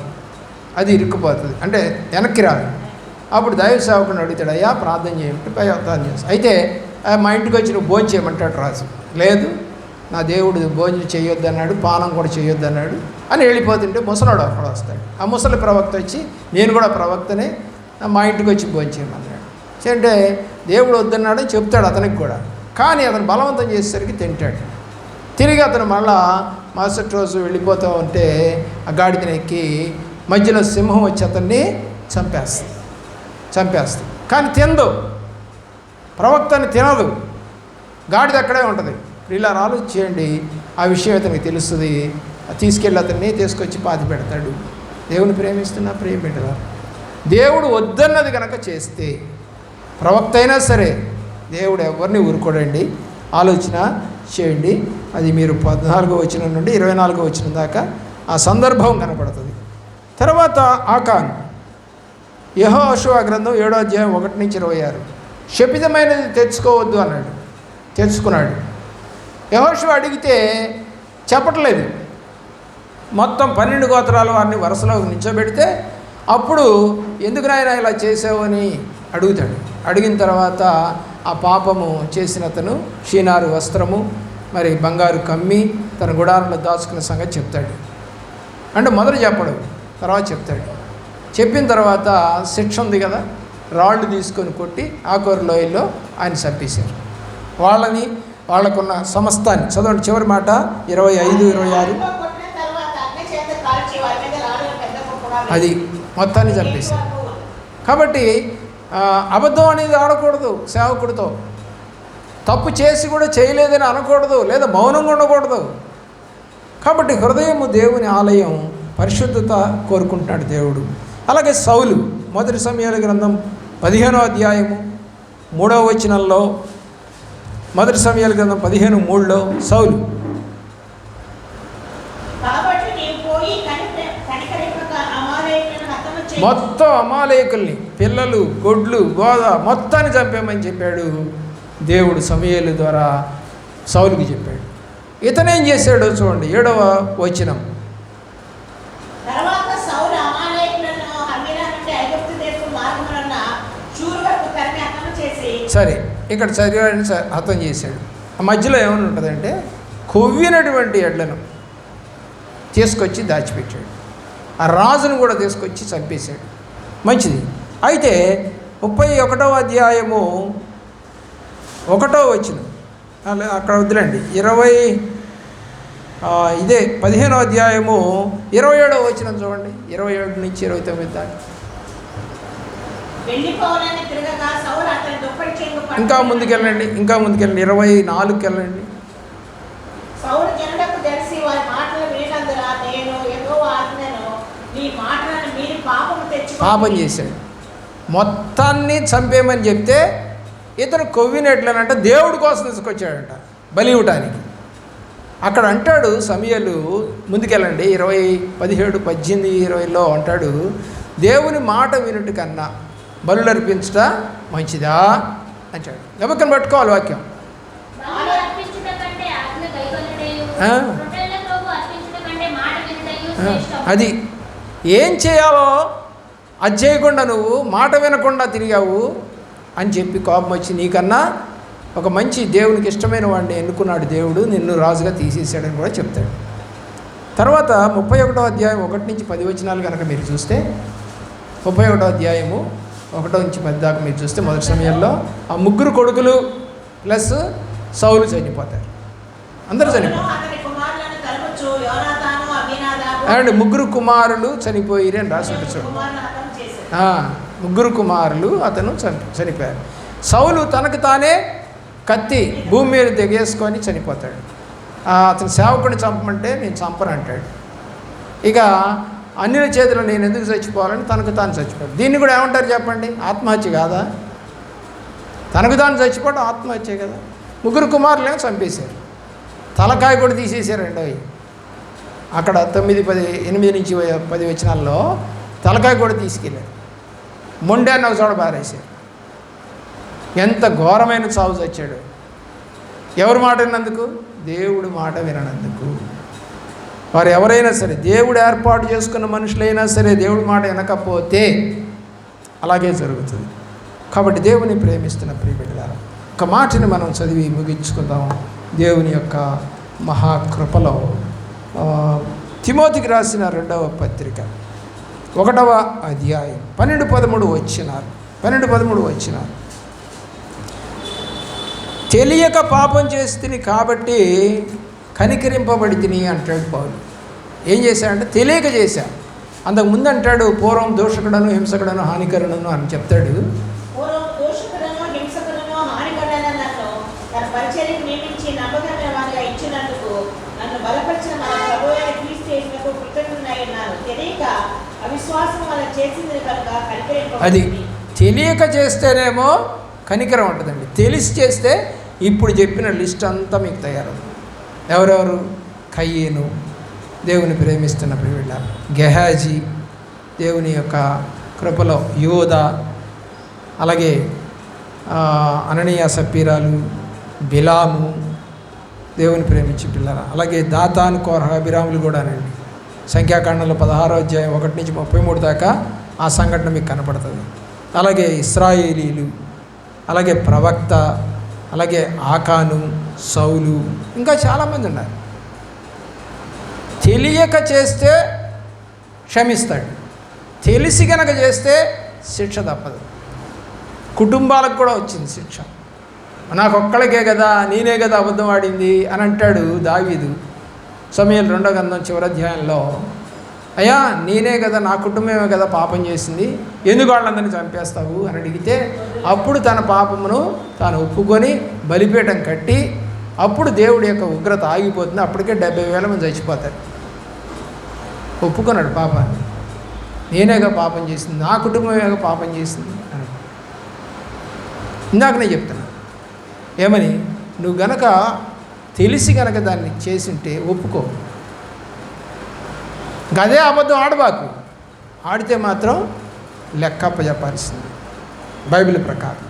Speaker 1: అది ఇరుక్కుపోతుంది, అంటే వెనక్కి రాదు. అప్పుడు దైవ సేవకుని అడుగుతాడు, అయ్యా ప్రార్థన చేయమంటే ప్రార్థన చేస్తాను. అయితే మా ఇంటికి వచ్చి నువ్వు భోజనం చేయమంటాడు రాజు. లేదు, నా దేవుడు భోజనం చేయొద్దు అన్నాడు, పానం కూడా చేయొద్దు అన్నాడు అని వెళ్ళిపోతుంటే ముసలాడు అక్కడ వస్తాడు. ఆ ముసలి ప్రవక్త వచ్చి, నేను కూడా ప్రవక్తనే, మా ఇంటికి వచ్చి భోజనం చేయమన్నాడు. అంటే దేవుడు వద్దన్నాడు అని చెప్తాడు అతనికి కూడా. కానీ అతను బలవంతం చేసేసరికి తింటాడు. తిరిగి అతను మళ్ళా మరుసటి రోజు వెళ్ళిపోతూ ఉంటే ఆ గాడిదని ఎక్కి మధ్యలో సింహం వచ్చి అతన్ని చంపేస్తుంది. కానీ తినదు, ప్రవక్తని తినదు, గాడిద అక్కడే ఉంటుంది. ఇలా ఆలోచించండి, ఆ విషయం అతనికి తెలుస్తుంది. తీసుకెళ్ళి అతన్ని తీసుకొచ్చి పాతి పెడతాడు. దేవుని ప్రేమిస్తున్నా ప్రేమ పెట్టదా? దేవుడు వద్దన్నది కనుక చేస్తే, ప్రవక్త అయినా సరే దేవుడు ఎవరిని ఊరుకోడండి. ఆలోచన చేయండి. అది మీరు 14వ వచనం నుండి 24వ వచనం దాకా ఆ సందర్భం కనపడుతుంది. తర్వాత ఆకాన్, యెహోషువ గ్రంథం 7వ అధ్యాయం 1 నుంచి 26, శపితమైనది తెచ్చుకోవద్దు అన్నాడు. తెచ్చుకున్నాడు. యెహోషువ అడిగితే చెప్పట్లేదు. మొత్తం 12 గోత్రాలు వారిని వరుసలో నిల్చోబెడితే, అప్పుడు ఎందుకు నాయన ఇలా చేసావు అని అడుగుతాడు. అడిగిన తర్వాత ఆ పాపము చేసిన అతను షీనారు వస్త్రము, మరి బంగారు కమ్మి తన గుడారంలో దాచుకున్న సంగతి చెప్తాడు. అంటే మొదలు చెప్పడు, తర్వాత చెప్తాడు. చెప్పిన తర్వాత శిక్ష ఉంది కదా, రాళ్ళు తీసుకొని కొట్టి ఆకోరు లోయల్లో ఆయన చంపేశారు. వాళ్ళకున్న సమస్తాన్ని చదవండి, చివరి మాట 25, 26. అది మొత్తాన్ని చంపేశారు. కాబట్టి అబద్ధం అనేది ఆడకూడదు. సేవకుడితో తప్పు చేసి కూడా చేయలేదని అనకూడదు, లేదా మౌనంగా ఉండకూడదు. కాబట్టి హృదయము దేవుని ఆలయం, పరిశుద్ధత కోరుకుంటున్నాడు దేవుడు. అలాగే సౌలు, మొదటి సమూయేలు గ్రంథం 15వ అధ్యాయము 3వ వచనంలో, మొదటి సమూయేలు గ్రంథం 15:3లో సౌలు, మొత్తం అమాలేకుల్ని, పిల్లలు, గొడ్లు, గోద మొత్తాన్ని చంపేమని చెప్పాడు దేవుడు. సమూయేలు ద్వారా సౌలుకి చెప్పాడు. ఇతనేం చేశాడో చూడండి, 7వ వచనం. సరే, ఇక్కడ చదివాడని హతం చేశాడు. ఆ మధ్యలో ఏమైనా ఉంటుందంటే, కొవ్వినటువంటి ఎడ్లను తీసుకొచ్చి దాచిపెట్టాడు. ఆ రాజును కూడా తీసుకొచ్చి చంపేశాడు. మంచిది. అయితే 31వ అధ్యాయము 1వ వచనం, అక్కడ వద్దులండి, 15వ అధ్యాయము 27వ వచనం చూడండి, 27 నుంచి 29 దాకా. ఇంకా ముందుకెళ్ళండి, 24కి వెళ్ళండి. పాపం చేశాడు. మొత్తాన్ని చంపేమని చెప్తే ఇతను కొవ్వినట్లనంట దేవుడి కోసం తీసుకొచ్చాడంట బలి ఇవ్వటానికి. అక్కడ అంటాడు సమూయేలు, ముందుకెళ్ళండి, 17, 18, 20లో అంటాడు, దేవుని మాట వినుట కన్నా బలులు అర్పించుట మంచిదా అంటాడు. ఎవరికని పట్టుకోవాలి వాక్యం. అది ఏం చేయాలో అది చేయకుండా నువ్వు మాట వినకుండా తిరిగావు అని చెప్పి కోపం వచ్చి, నీకన్నా ఒక మంచి దేవునికి ఇష్టమైన వాడిని ఎన్నుకున్నాడు దేవుడు, నిన్ను రాజుగా తీసేసాడని కూడా చెప్తాడు. తర్వాత 31వ అధ్యాయం 1 నుంచి 10 వచనాలు కనుక మీరు చూస్తే, 31వ అధ్యాయము 1 నుంచి 10 దాకా మీరు చూస్తే మొదటి సమయంలో ఆ ముగ్గురు కొడుకులు ప్లస్ సౌలు చనిపోతారు. అందరూ చనిపోతారు. అండ్ ముగ్గురు కుమారులు చనిపోయిరి అని రాసి ఉంటుంది చూడండి. ముగ్గురు కుమారులు అతను చనిపోయారు. సౌలు తనకు తానే కత్తి భూమి మీద దిగేసుకొని చనిపోతాడు. అతను సేవకుడిని చంపమంటే నేను చంపను అంటాడు. ఇక అన్యుల చేతిలో నేను ఎందుకు చచ్చిపోవాలని తనకు తాను చచ్చిపోయాడు. దీన్ని కూడా ఏమంటారు చెప్పండి? ఆత్మహత్య కాదా? తనకు తాను చచ్చిపోవడం ఆత్మహత్య కదా. ముగ్గురు కుమారులేమో చంపేశారు, తలకాయ కూడా తీసేశారు. అక్కడ 9, 10, 8 నుంచి 10 వచనాల్లో తలకాయ కూడా తీసుకెళ్ళారు. మొండాన్ని ఒక చోట బారేశారు. ఎంత ఘోరమైన చావు చచ్చాడు. ఎవరి మాట విన్నందుకు? దేవుడి మాట విననందుకు. వారు ఎవరైనా సరే, దేవుడు ఏర్పాటు చేసుకున్న మనుషులైనా సరే దేవుడి మాట వినకపోతే అలాగే జరుగుతుంది. కాబట్టి దేవుని ప్రేమిస్తున్న ప్రియబిడ్డలారా, ఒక మాటని మనం చదివి ముగించుకుందాం. దేవుని యొక్క మహాకృపలో తిమోతికి రాసిన 2వ పత్రిక 1వ అధ్యాయం 12-13 వచ్చినారు. తెలియక పాపం చేస్తుంది కాబట్టి కనికరింపబడి తిని అంటాడు పౌలు. ఏం చేశాడంటే తెలియక చేశా. అంతకుముందు అంటాడు పూర్వం దోషకుడను హింసకుడను హానికరుడను అని చెప్తాడు. అది తెలియక చేస్తేనేమో కనికరం ఉంటుందండి. తెలిసి చేస్తే ఇప్పుడు చెప్పిన లిస్ట్ అంతా మీకు తయారవుతుంది. ఎవరెవరు? కయ్యేను, దేవుని ప్రేమిస్తున్న ప్రియుళ్ళ, గెహాజీ, దేవుని యొక్క కృపలో యోధ, అలాగే అననీయ సప్పీరాలు, బిలాము, దేవుని ప్రేమించి పిల్లల, అలాగే దాతాను కోరహ అభిరాములు కూడానండి. సంఖ్యాకాండంలో 16వ అధ్యాయం 1 నుంచి 33 దాకా ఆ సంఘటన మీకు కనపడుతుంది. అలాగే ఇశ్రాయేలీలు, అలాగే ప్రవక్త, అలాగే ఆకాను, సౌలు, ఇంకా చాలామంది ఉన్నారు. తెలియక చేస్తే క్షమిస్తాడు, తెలిసి కనుక చేస్తే శిక్ష తప్పదు. కుటుంబాలకు కూడా వచ్చింది శిక్ష. నాకు ఒక్కడికే కదా, నేనే కదా అబద్ధం ఆడింది అని అంటాడు దావీదు. సమూయేలు 2వ గ్రంథం చివరి అధ్యాయంలో, అయ్యా నేనే కదా, నా కుటుంబమే కదా పాపం చేసింది, ఎందుకు వాళ్ళందరినీ చంపేస్తావు అని అడిగితే అప్పుడు తన పాపమును తాను ఒప్పుకొని బలిపీఠం కట్టి అప్పుడు దేవుడి యొక్క ఉగ్రత ఆగిపోతుంది. అప్పటికే 70,000 మంది చచ్చిపోతారు. ఒప్పుకున్నాడు పాపాన్ని. నేనేగా పాపం చేసింది, నా కుటుంబమేగా పాపం చేసింది అని. ఇందాక నేను చెప్తున్నా ఏమని, నువ్వు గనక తెలిసి గనక దాన్ని చేసింటే ఒప్పుకో. గదే అబద్ధం ఆడబాకు. ఆడితే మాత్రం లెక్కప్ప చెప్పాల్సింది బైబిల్ ప్రకారం.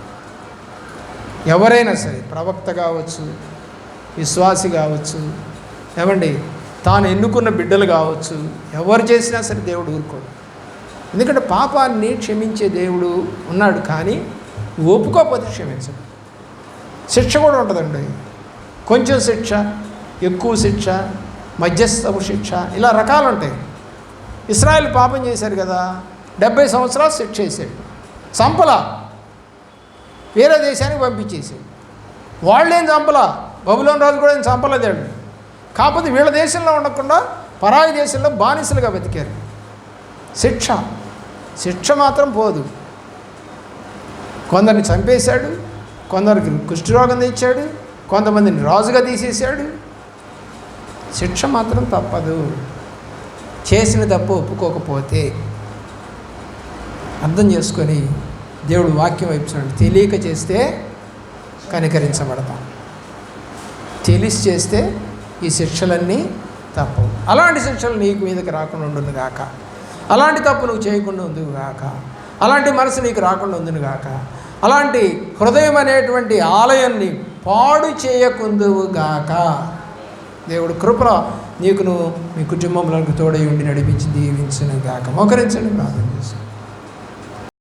Speaker 1: ఎవరైనా సరే, ప్రవక్త కావచ్చు, విశ్వాసి కావచ్చు, ఏమండి తాను ఎన్నుకున్న బిడ్డలు కావచ్చు, ఎవరు చేసినా సరే దేవుడు ఊరుకోడు. ఎందుకంటే పాపాన్ని క్షమించే దేవుడు ఉన్నాడు, కానీ ఒప్పుకోకపోతే క్షమించడు. శిక్ష కూడా ఉంటుందండి. కొంచెం శిక్ష, ఎక్కువ శిక్ష, మధ్యస్థపు శిక్ష, ఇలా రకాలు ఉంటాయి. ఇశ్రాయేలు పాపం చేశారు కదా, 70 సంవత్సరాలు శిక్ష చేశాడు. చంపలా, వేరే దేశానికి పంపించేసాడు. వాళ్ళేం చంపలా, బబులోను రాజు కూడా ఏం చంపలేదాడు. కాకపోతే వీళ్ళ దేశంలో ఉండకుండా పరాయి దేశంలో బానిసలుగా బతికారు. శిక్ష మాత్రం పోదు. కొందరిని చంపేశాడు, కొందరికి కుష్ఠరోగం తెచ్చాడు, కొంతమందిని రాజుగా తీసేశాడు. శిక్ష మాత్రం తప్పదు. చేసిన తప్పు ఒప్పుకోకపోతే అర్థం చేసుకొని దేవుడు వాక్యం వైపు చూడండి. తెలియక చేస్తే కనికరించబడతాం, తెలిసి చేస్తే ఈ శిక్షలన్నీ తప్పవు. అలాంటి శిక్షలు నీకు మీదకి రాకుండా ఉండును గాక, అలాంటి తప్పు నువ్వు చేయకుండా ఉందును గాక, అలాంటి మనసు నీకు రాకుండా ఉందును గాక, అలాంటి హృదయం అనేటువంటి ఆలయాన్ని పాడు చేయకుందువు గాక. దేవుడు కృపలో నీకును మీ కుటుంబంలోకి తోడై ఉండి నడిపించి దీవించును గాక. మోకరించండి, ప్రార్థన చేస్తాను.